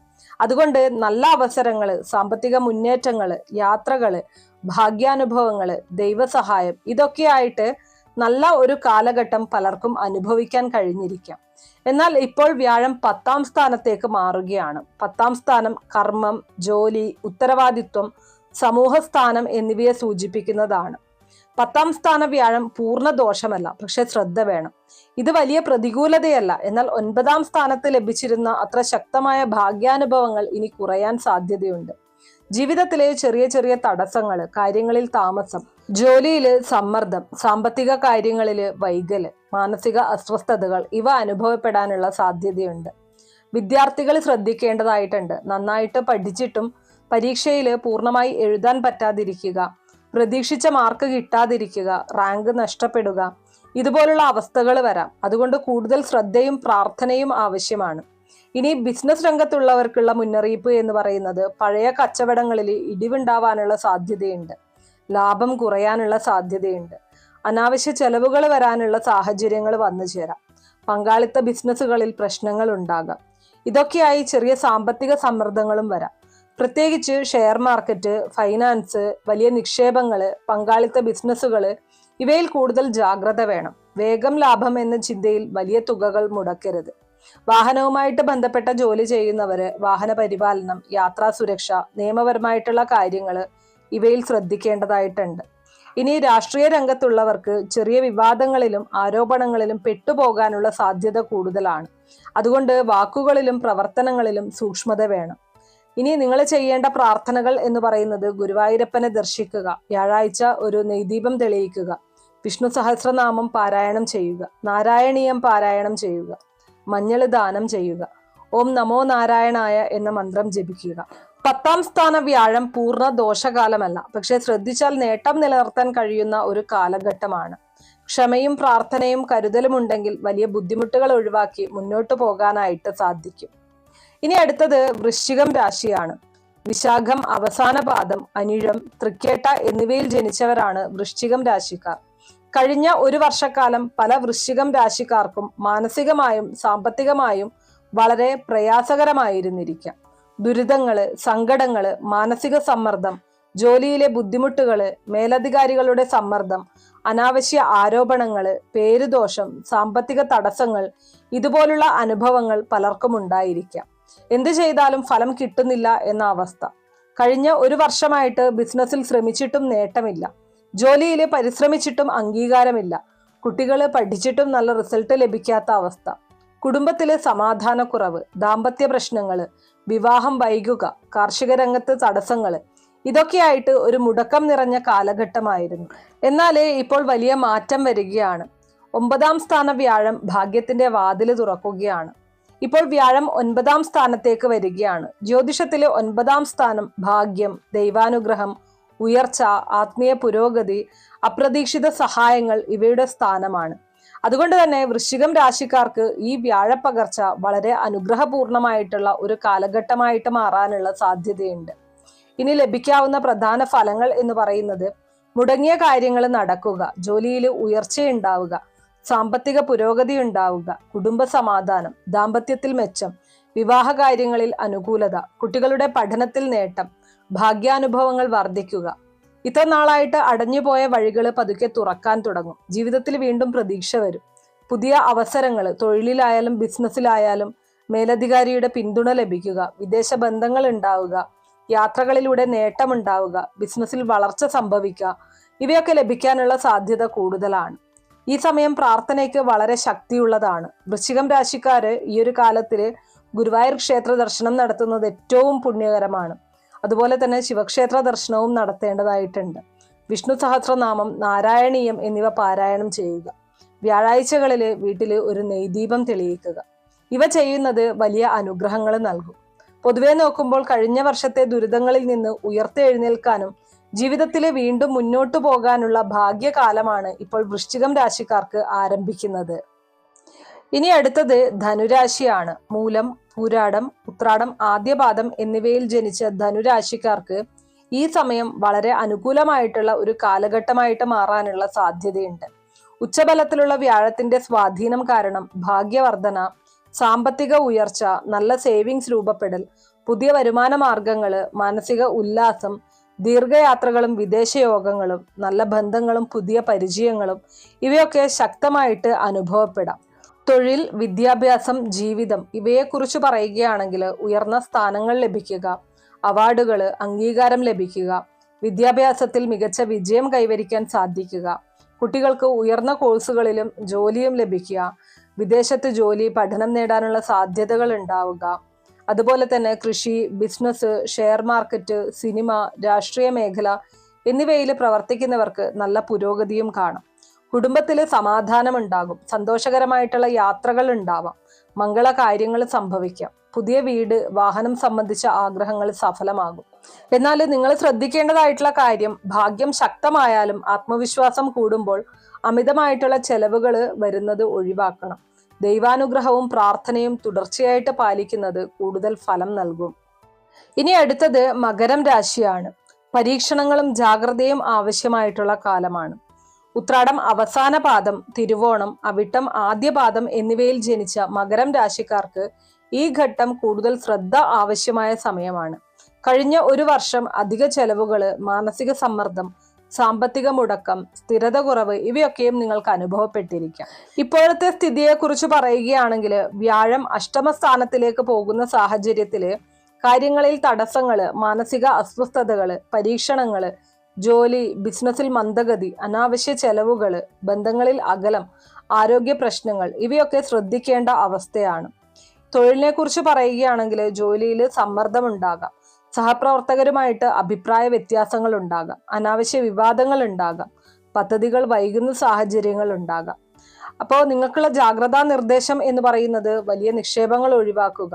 അതുകൊണ്ട് നല്ല അവസരങ്ങള്, സാമ്പത്തിക മുന്നേറ്റങ്ങള്, യാത്രകള്, ഭാഗ്യാനുഭവങ്ങള്, ദൈവസഹായം ഇതൊക്കെയായിട്ട് നല്ല ഒരു കാലഘട്ടം പലർക്കും അനുഭവിക്കാൻ കഴിഞ്ഞിരിക്കാം. എന്നാൽ ഇപ്പോൾ വ്യാഴം 10-ാം സ്ഥാനത്തേക്ക് മാറുകയാണ്. 10-ാം സ്ഥാനം കർമ്മം, ജോലി, ഉത്തരവാദിത്വം, സമൂഹസ്ഥാനം എന്നിവയെ സൂചിപ്പിക്കുന്നതാണ്. 10-ാം സ്ഥാന വ്യാഴം പൂർണ്ണ ദോഷമല്ല, പക്ഷെ ശ്രദ്ധ വേണം. ഇത് വലിയ പ്രതികൂലതയല്ല. എന്നാൽ 9-ാം സ്ഥാനത്ത് ലഭിച്ചിരുന്ന അത്ര ശക്തമായ ഭാഗ്യാനുഭവങ്ങൾ ഇനി കുറയാൻ സാധ്യതയുണ്ട്. ജീവിതത്തിലെ ചെറിയ ചെറിയ തടസ്സങ്ങൾ, കാര്യങ്ങളിൽ താമസം, ജോലിയില് സമ്മർദ്ദം, സാമ്പത്തിക കാര്യങ്ങളില് വൈകല്, മാനസിക അസ്വസ്ഥതകൾ ഇവ അനുഭവപ്പെടാനുള്ള സാധ്യതയുണ്ട്. വിദ്യാർത്ഥികൾ ശ്രദ്ധിക്കേണ്ടതായിട്ടുണ്ട്. നന്നായിട്ട് പഠിച്ചിട്ടും പരീക്ഷയിൽ പൂർണ്ണമായി എഴുതാൻ പറ്റാതിരിക്കുക, പ്രതീക്ഷിച്ച മാർക്ക് കിട്ടാതിരിക്കുക, റാങ്ക് നഷ്ടപ്പെടുക, ഇതുപോലുള്ള അവസ്ഥകൾ വരാം. അതുകൊണ്ട് കൂടുതൽ ശ്രദ്ധയും പ്രാർത്ഥനയും ആവശ്യമാണ്. ഇനി ബിസിനസ് രംഗത്തുള്ളവർക്കുള്ള മുന്നറിയിപ്പ് എന്ന് പറയുന്നത് പഴയ കച്ചവടങ്ങളിൽ ഇടിവുണ്ടാവാനുള്ള സാധ്യതയുണ്ട്, ലാഭം കുറയാനുള്ള സാധ്യതയുണ്ട്, അനാവശ്യ ചെലവുകൾ വരാനുള്ള സാഹചര്യങ്ങൾ വന്നു ചേരാം, പങ്കാളിത്ത ബിസിനസ്സുകളിൽ പ്രശ്നങ്ങൾ ഉണ്ടാകാം. ഇതൊക്കെയായി ചെറിയ സാമ്പത്തിക സമ്മർദ്ദങ്ങളും വരാം. പ്രത്യേകിച്ച് ഷെയർ മാർക്കറ്റ്, ഫൈനാൻസ്, വലിയ നിക്ഷേപങ്ങള്, പങ്കാളിത്ത ബിസിനസ്സുകള് ഇവയിൽ കൂടുതൽ ജാഗ്രത വേണം. വേഗം ലാഭം എന്ന ചിന്തയിൽ വലിയ തുകകൾ മുടക്കരുത്. വാഹനവുമായിട്ട് ബന്ധപ്പെട്ട ജോലി ചെയ്യുന്നവര് വാഹന പരിപാലനം, യാത്രാ സുരക്ഷ, നിയമപരമായിട്ടുള്ള കാര്യങ്ങള് ഇവയിൽ ശ്രദ്ധിക്കേണ്ടതായിട്ടുണ്ട്. ഇനി രാഷ്ട്രീയ രംഗത്തുള്ളവർക്ക് ചെറിയ വിവാദങ്ങളിലും ആരോപണങ്ങളിലും പെട്ടുപോകാനുള്ള സാധ്യത കൂടുതലാണ്. അതുകൊണ്ട് വാക്കുകളിലും പ്രവർത്തനങ്ങളിലും സൂക്ഷ്മത വേണം. ഇനി നിങ്ങൾ ചെയ്യേണ്ട പ്രാർത്ഥനകൾ എന്ന് പറയുന്നത് ഗുരുവായൂരപ്പനെ ദർശിക്കുക, വ്യാഴാഴ്ച ഒരു നെയ്ദീപം തെളിയിക്കുക, വിഷ്ണു സഹസ്രനാമം പാരായണം ചെയ്യുക, നാരായണീയം പാരായണം ചെയ്യുക, മഞ്ഞൾ ദാനം ചെയ്യുക, ഓം നമോ നാരായണായ എന്ന മന്ത്രം ജപിക്കുക. 10ാം സ്ഥാന വ്യാഴം പൂർണ്ണ ദോഷകാലമല്ല, പക്ഷെ ശ്രദ്ധിച്ചാൽ നേട്ടം നിലനിർത്താൻ കഴിയുന്ന ഒരു കാലഘട്ടമാണ്. ക്ഷമയും പ്രാർത്ഥനയും കരുതലും ഉണ്ടെങ്കിൽ വലിയ ബുദ്ധിമുട്ടുകൾ ഒഴിവാക്കി മുന്നോട്ട് പോകാനായിട്ട് സാധിക്കും. ഇനി അടുത്തത് വൃശ്ചികം രാശിയാണ്. വിശാഖം അവസാന പാദം, അനിഴം, തൃക്കേട്ട എന്നിവയിൽ ജനിച്ചവരാണ് വൃശ്ചികം രാശിക്കാർ. കഴിഞ്ഞ ഒരു വർഷക്കാലം പല വൃശ്ചികം രാശിക്കാർക്കും മാനസികമായും സാമ്പത്തികമായും വളരെ പ്രയാസകരമായിരുന്നിരിക്കാം. ദുരിതങ്ങള്, സങ്കടങ്ങള്, മാനസിക സമ്മർദ്ദം, ജോലിയിലെ ബുദ്ധിമുട്ടുകള്, മേലധികാരികളുടെ സമ്മർദ്ദം, അനാവശ്യ ആരോപണങ്ങള്, പേരുദോഷം, സാമ്പത്തിക തടസ്സങ്ങൾ, ഇതുപോലുള്ള അനുഭവങ്ങൾ പലർക്കും ഉണ്ടായിരിക്കാം. എന്ത് ചെയ്താലും ഫലം കിട്ടുന്നില്ല എന്ന അവസ്ഥ. കഴിഞ്ഞ ഒരു വർഷമായിട്ട് ബിസിനസ്സിൽ ശ്രമിച്ചിട്ടും നേട്ടമില്ല, ജോലിയിൽ പരിശ്രമിച്ചിട്ടും അംഗീകാരമില്ല, കുട്ടികള് പഠിച്ചിട്ടും നല്ല റിസൾട്ട് ലഭിക്കാത്ത അവസ്ഥ, കുടുംബത്തിലെ സമാധാനക്കുറവ്, ദാമ്പത്യ പ്രശ്നങ്ങള്, വിവാഹം വൈകുക, കാർഷിക രംഗത്ത് തടസ്സങ്ങള്, ഇതൊക്കെയായിട്ട് ഒരു മുടക്കം നിറഞ്ഞ കാലഘട്ടമായിരുന്നു. എന്നാൽ ഇപ്പോൾ വലിയ മാറ്റം വരികയാണ്. 9ാം സ്ഥാന വ്യാഴം ഭാഗ്യത്തിന്റെ വാതില് തുറക്കുകയാണ്. ഇപ്പോൾ വ്യാഴം 9ാം സ്ഥാനത്തേക്ക് വരികയാണ്. ജ്യോതിഷത്തിലെ 9ാം സ്ഥാനം ഭാഗ്യം, ദൈവാനുഗ്രഹം, ഉയർച്ച, ആത്മീയ പുരോഗതി, അപ്രതീക്ഷിത സഹായങ്ങൾ ഇവയുടെ സ്ഥാനമാണ്. അതുകൊണ്ട് തന്നെ വൃശ്ചികം രാശിക്കാർക്ക് ഈ വ്യാഴപ്പകർച്ച വളരെ അനുഗ്രഹപൂർണമായിട്ടുള്ള ഒരു കാലഘട്ടമായിട്ട് മാറാനുള്ള സാധ്യതയുണ്ട്. ഇനി ലഭിക്കാവുന്ന പ്രധാന ഫലങ്ങൾ എന്ന് പറയുന്നത് മുടങ്ങിയ കാര്യങ്ങൾ നടക്കുക, ജോലിയിൽ ഉയർച്ചയുണ്ടാവുക, സാമ്പത്തിക പുരോഗതി ഉണ്ടാവുക, കുടുംബ സമാധാനം, ദാമ്പത്യത്തിൽ മെച്ചം, വിവാഹ കാര്യങ്ങളിൽ അനുകൂലത, കുട്ടികളുടെ പഠനത്തിൽ നേട്ടം, ഭാഗ്യാനുഭവങ്ങൾ വർദ്ധിക്കുക. ഇത്ര നാളായിട്ട് അടഞ്ഞുപോയ വഴികൾ പതുക്കെ തുറക്കാൻ തുടങ്ങും. ജീവിതത്തിൽ വീണ്ടും പ്രതീക്ഷ വരും. പുതിയ അവസരങ്ങൾ, തൊഴിലിലായാലും ബിസിനസ്സിലായാലും മേലധികാരിയുടെ പിന്തുണ ലഭിക്കുക, വിദേശ ബന്ധങ്ങൾ ഉണ്ടാവുക, യാത്രകളിലൂടെ നേട്ടമുണ്ടാവുക, ബിസിനസ്സിൽ വളർച്ച സംഭവിക്കുക, ഇവയൊക്കെ ലഭിക്കാനുള്ള സാധ്യത കൂടുതലാണ്. ഈ സമയം പ്രാർത്ഥനയ്ക്ക് വളരെ ശക്തിയുള്ളതാണ്. വൃശ്ചികം രാശിക്കാര് ഈ ഒരു കാലത്തില് ഗുരുവായൂർ ക്ഷേത്ര ദർശനം നടത്തുന്നത് ഏറ്റവും പുണ്യകരമാണ്. അതുപോലെ തന്നെ ശിവക്ഷേത്ര ദർശനവും നടത്തേണ്ടതായിട്ടുണ്ട്. വിഷ്ണു സഹസ്രനാമം, നാരായണീയം എന്നിവ പാരായണം ചെയ്യുക. വ്യാഴാഴ്ചകളിൽ വീട്ടിൽ ഒരു നെയ്ദീപം തെളിയിക്കുക. ഇവ ചെയ്യുന്നത് വലിയ അനുഗ്രഹങ്ങൾ നൽകും. പൊതുവെ നോക്കുമ്പോൾ കഴിഞ്ഞ വർഷത്തെ ദുരിതങ്ങളിൽ നിന്ന് ഉയർത്തെഴുന്നേൽക്കാനും ജീവിതത്തിൽ വീണ്ടും മുന്നോട്ടു പോകാനുള്ള ഭാഗ്യകാലമാണ് ഇപ്പോൾ വൃശ്ചികം രാശിക്കാർക്ക് ആരംഭിക്കുന്നത്. ഇനി അടുത്തത് ധനുരാശിയാണ്. മൂലം, പൂരാടം, ഉത്രാടം, ആദ്യപാദം എന്നിവയിൽ ജനിച്ച ധനുരാശിക്കാർക്ക് ഈ സമയം വളരെ അനുകൂലമായിട്ടുള്ള ഒരു കാലഘട്ടമായിട്ട് മാറാനുള്ള സാധ്യതയുണ്ട്. ഉച്ചബലത്തിലുള്ള വ്യാഴത്തിന്റെ സ്വാധീനം കാരണം ഭാഗ്യവർധന, സാമ്പത്തിക ഉയർച്ച, നല്ല സേവിങ്സ് രൂപപ്പെടൽ, പുതിയ വരുമാന മാർഗങ്ങള്, മാനസിക ഉല്ലാസം, ദീർഘയാത്രകളും വിദേശയോഗങ്ങളും, നല്ല ബന്ധങ്ങളും പുതിയ പരിചയങ്ങളും ഇവയൊക്കെ ശക്തമായിട്ട് അനുഭവപ്പെടാം. തൊഴിൽ, വിദ്യാഭ്യാസം, ജീവിതം ഇവയെക്കുറിച്ച് പറയുകയാണെങ്കിൽ ഉയർന്ന സ്ഥാനങ്ങൾ ലഭിക്കുക, അവാർഡുകൾ, അംഗീകാരം ലഭിക്കുക, വിദ്യാഭ്യാസത്തിൽ മികച്ച വിജയം കൈവരിക്കാൻ സാധിക്കുക, കുട്ടികൾക്ക് ഉയർന്ന കോഴ്സുകളിലും ജോലിയും ലഭിക്കുക, വിദേശത്ത് ജോലി, പഠനം നേടാനുള്ള സാധ്യതകൾ ഉണ്ടാവുക, അതുപോലെ തന്നെ കൃഷി, ബിസിനസ്, ഷെയർ മാർക്കറ്റ്, സിനിമ, രാഷ്ട്രീയ മേഖല എന്നിവയിൽ പ്രവർത്തിക്കുന്നവർക്ക് നല്ല പുരോഗതിയും കാണാം. കുടുംബത്തിൽ സമാധാനം ഉണ്ടാകും, സന്തോഷകരമായിട്ടുള്ള യാത്രകൾ ഉണ്ടാവാം, മംഗള കാര്യങ്ങൾ സംഭവിക്കാം, പുതിയ വീട്, വാഹനം സംബന്ധിച്ച ആഗ്രഹങ്ങൾ സഫലമാകും. എന്നാൽ നിങ്ങൾ ശ്രദ്ധിക്കേണ്ടതായിട്ടുള്ള കാര്യം, ഭാഗ്യം ശക്തമായാലും ആത്മവിശ്വാസം കൂടുമ്പോൾ അമിതമായിട്ടുള്ള ചെലവുകൾ വരുന്നത് ഒഴിവാക്കണം. ദൈവാനുഗ്രഹവും പ്രാർത്ഥനയും തുടർച്ചയായിട്ട് പാലിക്കുന്നത് കൂടുതൽ ഫലം നൽകും. ഇനി അടുത്തത് മകരം രാശിയാണ്. പരീക്ഷണങ്ങളും ജാഗ്രതയും ആവശ്യമായിട്ടുള്ള കാലമാണ്. ഉത്രാടം അവസാന പാദം, തിരുവോണം, അവിട്ടം ആദ്യ പാദം എന്നിവയിൽ ജനിച്ച മകരം രാശിക്കാർക്ക് ഈ ഘട്ടം കൂടുതൽ ശ്രദ്ധ ആവശ്യമായ സമയമാണ്. കഴിഞ്ഞ ഒരു വർഷം അധിക ചെലവുകള്, മാനസിക സമ്മർദ്ദം, സാമ്പത്തിക മുടക്കം, സ്ഥിരത കുറവ് ഇവയൊക്കെയും നിങ്ങൾക്ക് അനുഭവപ്പെട്ടിരിക്കാം. ഇപ്പോഴത്തെ സ്ഥിതിയെക്കുറിച്ച് പറയുകയാണെങ്കിൽ വ്യാഴം അഷ്ടമസ്ഥാനത്തിലേക്ക് പോകുന്ന സാഹചര്യത്തില് കാര്യങ്ങളിൽ തടസ്സങ്ങള്, മാനസിക അസ്വസ്ഥതകള്, പരീക്ഷണങ്ങള്, ജോലി, ബിസിനസ്സിൽ മന്ദഗതി, അനാവശ്യ ചെലവുകള്, ബന്ധങ്ങളിൽ അകലം, ആരോഗ്യ പ്രശ്നങ്ങൾ ഇവയൊക്കെ ശ്രദ്ധിക്കേണ്ട അവസ്ഥയാണ്. തൊഴിലിനെ കുറിച്ച് പറയുകയാണെങ്കിൽ ജോലിയിൽ സമ്മർദ്ദം ഉണ്ടാകാം, സഹപ്രവർത്തകരുമായിട്ട് അഭിപ്രായ വ്യത്യാസങ്ങൾ ഉണ്ടാകാം, അനാവശ്യ വിവാദങ്ങൾ ഉണ്ടാകാം, പദ്ധതികൾ വൈകുന്ന സാഹചര്യങ്ങൾ ഉണ്ടാകാം. അപ്പോൾ നിങ്ങൾക്കുള്ള ജാഗ്രതാ നിർദ്ദേശം എന്ന് പറയുന്നത് വലിയ നിക്ഷേപങ്ങൾ ഒഴിവാക്കുക,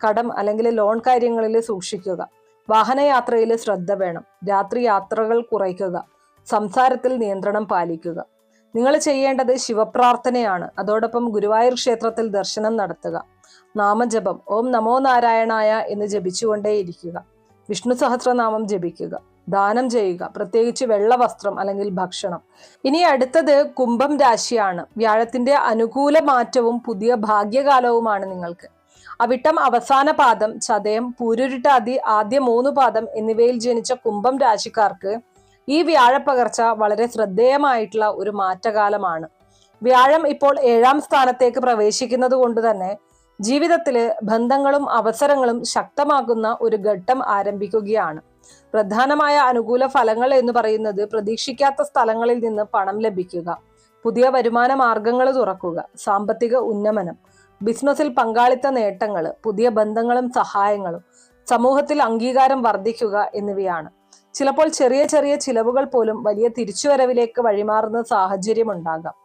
കടം അല്ലെങ്കിൽ ലോൺ കാര്യങ്ങളിൽ സൂക്ഷിക്കുക, വാഹനയാത്രയിൽ ശ്രദ്ധ വേണം, രാത്രി യാത്രകൾ കുറയ്ക്കുക, സംസാരത്തിൽ നിയന്ത്രണം പാലിക്കുക. നിങ്ങൾ ചെയ്യേണ്ടത് ശിവപ്രാർത്ഥനയാണ്. അതോടൊപ്പം ഗുരുവായൂർ ക്ഷേത്രത്തിൽ ദർശനം നടത്തുക. നാമജപം ഓം നമോ നാരായണായ എന്ന് ജപിച്ചുകൊണ്ടേയിരിക്കുക. വിഷ്ണു സഹസ്രനാമം ജപിക്കുക. ദാനം ചെയ്യുക, പ്രത്യേകിച്ച് വെള്ള വസ്ത്രം അല്ലെങ്കിൽ ഭക്ഷണം. ഇനി അടുത്തത് കുംഭം രാശിയാണ്. വ്യാഴത്തിന്റെ അനുകൂല മാറ്റവും പുതിയ ഭാഗ്യകാലവുമാണ് നിങ്ങൾക്ക്. അവിട്ടം അവസാന പാദം, ചതയം, പൂരുരുട്ടാതി ആദ്യ 3 പാദം എന്നിവയിൽ ജനിച്ച കുംഭം രാശിക്കാർക്ക് ഈ വ്യാഴപ്പകർച്ച വളരെ ശ്രദ്ധേയമായിട്ടുള്ള ഒരു മാറ്റകാലമാണ്. വ്യാഴം ഇപ്പോൾ 7ാം സ്ഥാനത്തേക്ക് പ്രവേശിക്കുന്നത് കൊണ്ട് തന്നെ ജീവിതത്തില് ബന്ധങ്ങളും അവസരങ്ങളും ശക്തമാകുന്ന ഒരു ഘട്ടം ആരംഭിക്കുകയാണ്. പ്രധാനമായ അനുകൂല ഫലങ്ങൾ എന്ന് പറയുന്നത് പ്രതീക്ഷിക്കാത്ത സ്ഥലങ്ങളിൽ നിന്ന് പണം ലഭിക്കുക, പുതിയ വരുമാന മാർഗങ്ങൾ തുറക്കുക, സാമ്പത്തിക ഉന്നമനം, ബിസിനസ്സിൽ പങ്കാളിത്ത നേട്ടങ്ങൾ, പുതിയ ബന്ധങ്ങളും സഹായങ്ങളും, സമൂഹത്തിൽ അംഗീകാരം വർദ്ധിക്കുക എന്നിവയാണ്. ചിലപ്പോൾ ചെറിയ ചെറിയ ചിലവുകൾ പോലും വലിയ തിരിച്ചുവരവിലേക്ക് വഴിമാറുന്ന സാഹചര്യം ഉണ്ടാകാം.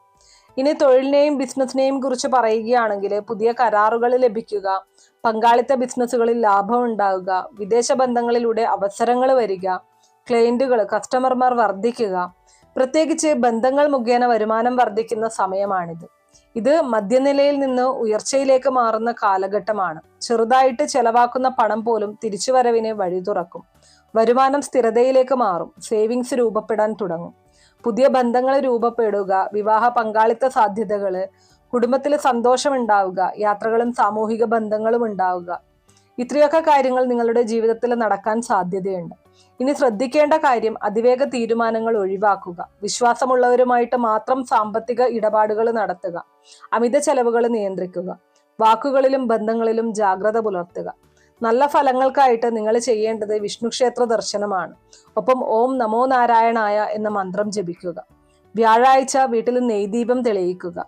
ഇനി തൊഴിലിനെയും ബിസിനസ്സിനെയും കുറിച്ച് പറയുകയാണെങ്കിൽ പുതിയ കരാറുകൾ ലഭിക്കുക, പങ്കാളിത്ത ബിസിനസ്സുകളിൽ ലാഭം ഉണ്ടാവുക, വിദേശ ബന്ധങ്ങളിലൂടെ അവസരങ്ങൾ വരിക, ക്ലയന്റുകൾ, കസ്റ്റമർമാർ വർദ്ധിക്കുക. പ്രത്യേകിച്ച് ബന്ധങ്ങൾ മുഖേന വരുമാനം വർദ്ധിക്കുന്ന സമയമാണിത്. ഇത് മധ്യനിലയിൽ നിന്ന് ഉയർച്ചയിലേക്ക് മാറുന്ന കാലഘട്ടമാണ്. ചെറുതായിട്ട് ചെലവാക്കുന്ന പണം പോലും തിരിച്ചുവരവിന് വഴി തുറക്കും. വരുമാനം സ്ഥിരതയിലേക്ക് മാറും. സേവിങ്സ് രൂപപ്പെടാൻ തുടങ്ങും. പുതിയ ബന്ധങ്ങൾ രൂപപ്പെടുക, വിവാഹ പങ്കാളിത്ത സാധ്യതകള്, കുടുംബത്തിൽ സന്തോഷം ഉണ്ടാവുക, യാത്രകളും സാമൂഹിക ബന്ധങ്ങളും ഉണ്ടാവുക. ഇത്രയൊക്കെ കാര്യങ്ങൾ നിങ്ങളുടെ ജീവിതത്തിൽ നടക്കാൻ സാധ്യതയുണ്ട്. ഇനി ശ്രദ്ധിക്കേണ്ട കാര്യം അതിവേഗ തീരുമാനങ്ങൾ ഒഴിവാക്കുക. വിശ്വാസമുള്ളവരുമായിട്ട് മാത്രം സാമ്പത്തിക ഇടപാടുകൾ നടത്തുക. അമിത ചെലവുകൾ നിയന്ത്രിക്കുക. വാക്കുകളിലും ബന്ധങ്ങളിലും ജാഗ്രത പുലർത്തുക. നല്ല ഫലങ്ങൾക്കായിട്ട് നിങ്ങൾ ചെയ്യേണ്ടത് വിഷ്ണു ക്ഷേത്ര ദർശനമാണ്. ഒപ്പം ഓം നമോ നാരായണായ എന്ന മന്ത്രം ജപിക്കുക. വ്യാഴാഴ്ച വീട്ടിൽ നെയ്ദീപം തെളിയിക്കുക.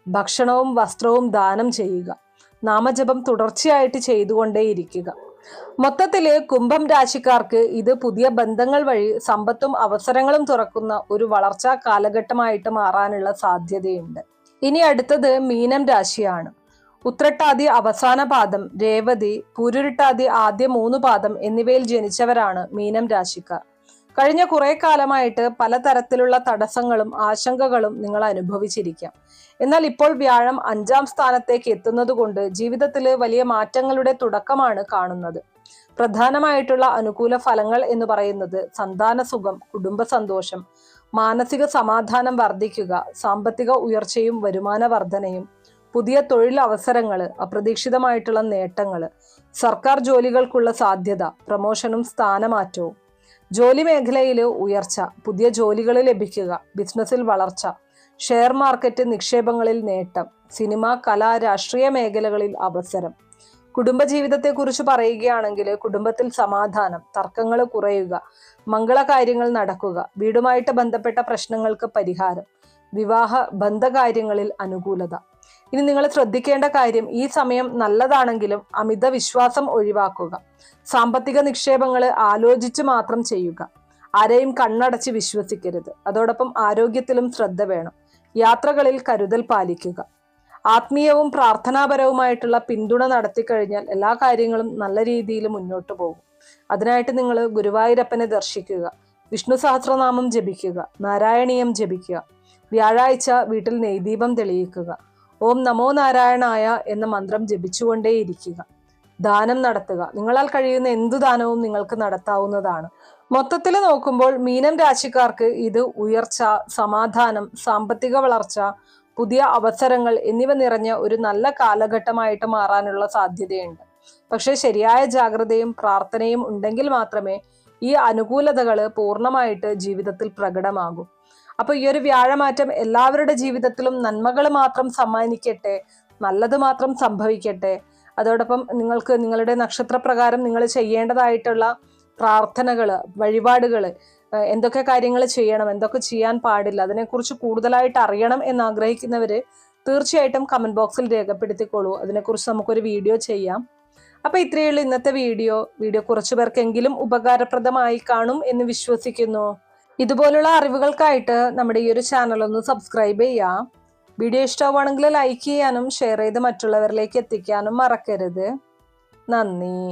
ഭക്ഷണവും വസ്ത്രവും ദാനം ചെയ്യുക. നാമജപം തുടർച്ചയായിട്ട് ചെയ്തുകൊണ്ടേയിരിക്കുക. മൊത്തത്തില് കുംഭം രാശിക്കാർക്ക് ഇത് പുതിയ ബന്ധങ്ങൾ വഴി സമ്പത്തും അവസരങ്ങളും തുറക്കുന്ന ഒരു വളർച്ചാ കാലഘട്ടമായിട്ട് മാറാനുള്ള സാധ്യതയുണ്ട്. ഇനി അടുത്തത് മീനം രാശിയാണ്. ഉത്രട്ടാതി അവസാന പാദം, രേവതി, പൂരുരുട്ടാതി ആദ്യ 3 പാദം എന്നിവയിൽ ജനിച്ചവരാണ് മീനം രാശിക്കാർ. കഴിഞ്ഞ കുറെ കാലമായിട്ട് പലതരത്തിലുള്ള തടസ്സങ്ങളും ആശങ്കകളും നിങ്ങൾ അനുഭവിച്ചിരിക്കാം. എന്നാൽ ഇപ്പോൾ വ്യാഴം 5ാം സ്ഥാനത്തേക്ക് എത്തുന്നത് കൊണ്ട് ജീവിതത്തിൽ വലിയ മാറ്റങ്ങളുടെ തുടക്കമാണ് കാണുന്നത്. പ്രധാനമായിട്ടുള്ള അനുകൂല ഫലങ്ങൾ എന്ന് പറയുന്നത് സന്താന സുഖം, കുടുംബ സന്തോഷം, മാനസിക സമാധാനം വർദ്ധിക്കുക, സാമ്പത്തിക ഉയർച്ചയും വരുമാന വർധനയും, പുതിയ തൊഴിൽ അവസരങ്ങള്, അപ്രതീക്ഷിതമായിട്ടുള്ള നേട്ടങ്ങള്, സർക്കാർ ജോലികൾക്കുള്ള സാധ്യത, പ്രമോഷനും സ്ഥാനമാറ്റവും, ജോലി മേഖലയിൽ ഉയർച്ച, പുതിയ ജോലികൾ ലഭിക്കുക, ബിസിനസ്സിൽ വളർച്ച, ഷെയർ മാർക്കറ്റ് നിക്ഷേപങ്ങളിൽ നേട്ടം, സിനിമ, കല, രാഷ്ട്രീയ മേഖലകളിൽ അവസരം. കുടുംബജീവിതത്തെക്കുറിച്ച് പറയുകയാണെങ്കിൽ കുടുംബത്തിൽ സമാധാനം, തർക്കങ്ങൾ കുറയുക, മംഗളകാര്യങ്ങൾ നടക്കുക, വീടുമായിട്ട് ബന്ധപ്പെട്ട പ്രശ്നങ്ങൾക്ക് പരിഹാരം, വിവാഹ ബന്ധകാര്യങ്ങളിൽ അനുകൂലത. ഇനി നിങ്ങൾ ശ്രദ്ധിക്കേണ്ട കാര്യം, ഈ സമയം നല്ലതാണെങ്കിലും അമിത വിശ്വാസം ഒഴിവാക്കുക. സാമ്പത്തിക നിക്ഷേപങ്ങൾ ആലോചിച്ച് മാത്രം ചെയ്യുക. ആരെയും കണ്ണടച്ച് വിശ്വസിക്കരുത്. അതോടൊപ്പം ആരോഗ്യത്തിലും ശ്രദ്ധ വേണം. യാത്രകളിൽ കരുതൽ പാലിക്കുക. ആത്മീയവും പ്രാർത്ഥനാപരവുമായിട്ടുള്ള പിന്തുണ നടത്തിക്കഴിഞ്ഞാൽ എല്ലാ കാര്യങ്ങളും നല്ല രീതിയിൽ മുന്നോട്ട് പോകും. അതിനായിട്ട് നിങ്ങൾ ഗുരുവായൂരപ്പനെ ദർശിക്കുക, വിഷ്ണു സഹസ്രനാമം ജപിക്കുക, നാരായണീയം ജപിക്കുക, വ്യാഴാഴ്ച വീട്ടിൽ നെയ്ദീപം തെളിയിക്കുക. ഓം നമോ നാരായണായ എന്ന മന്ത്രം ജപിച്ചുകൊണ്ടേയിരിക്കുക. ദാനം നടത്തുക. നിങ്ങളാൽ കഴിയുന്ന എന്തു ദാനവും നിങ്ങൾക്ക് നടത്താവുന്നതാണ്. മൊത്തത്തിൽ നോക്കുമ്പോൾ മീനം രാശിക്കാർക്ക് ഇത് ഉയർച്ച, സമാധാനം, സാമ്പത്തിക വളർച്ച, പുതിയ അവസരങ്ങൾ എന്നിവ നിറഞ്ഞ ഒരു നല്ല കാലഘട്ടമായിട്ട് മാറാനുള്ള സാധ്യതയുണ്ട്. പക്ഷെ ശരിയായ ജാഗ്രതയും പ്രാർത്ഥനയും ഉണ്ടെങ്കിൽ മാത്രമേ ഈ അനുകൂലതകൾ പൂർണ്ണമായിട്ട് ജീവിതത്തിൽ പ്രകടമാകൂ. അപ്പൊ ഈ ഒരു വ്യാഴമാറ്റം എല്ലാവരുടെ ജീവിതത്തിലും നന്മകൾ മാത്രം സമ്മാനിക്കട്ടെ, നല്ലത് മാത്രം സംഭവിക്കട്ടെ. അതോടൊപ്പം നിങ്ങൾക്ക് നിങ്ങളുടെ നക്ഷത്രപ്രകാരം നിങ്ങൾ ചെയ്യേണ്ടതായിട്ടുള്ള പ്രാർത്ഥനകള്, വഴിപാടുകള്, എന്തൊക്കെ കാര്യങ്ങൾ ചെയ്യണം, എന്തൊക്കെ ചെയ്യാൻ പാടില്ല, അതിനെക്കുറിച്ച് കൂടുതലായിട്ട് അറിയണം എന്ന് ആഗ്രഹിക്കുന്നവര് തീർച്ചയായിട്ടും കമന്റ് ബോക്സിൽ രേഖപ്പെടുത്തിക്കോളൂ. അതിനെക്കുറിച്ച് നമുക്കൊരു വീഡിയോ ചെയ്യാം. അപ്പൊ ഇത്രയുള്ള ഇന്നത്തെ വീഡിയോ കുറച്ചു പേർക്കെങ്കിലും ഉപകാരപ്രദമായി കാണും എന്ന് വിശ്വസിക്കുന്നു. ഇതുപോലുള്ള അറിവുകൾക്കായിട്ട് നമ്മുടെ ഈ ഒരു ചാനൽ ഒന്ന് സബ്സ്ക്രൈബ് ചെയ്യാം. വീഡിയോ ഇഷ്ടമാണെങ്കിൽ ലൈക്ക് ചെയ്യാനും ഷെയർ ചെയ്ത് മറ്റുള്ളവരിലേക്ക് എത്തിക്കാനും മറക്കരുത്. നന്ദി.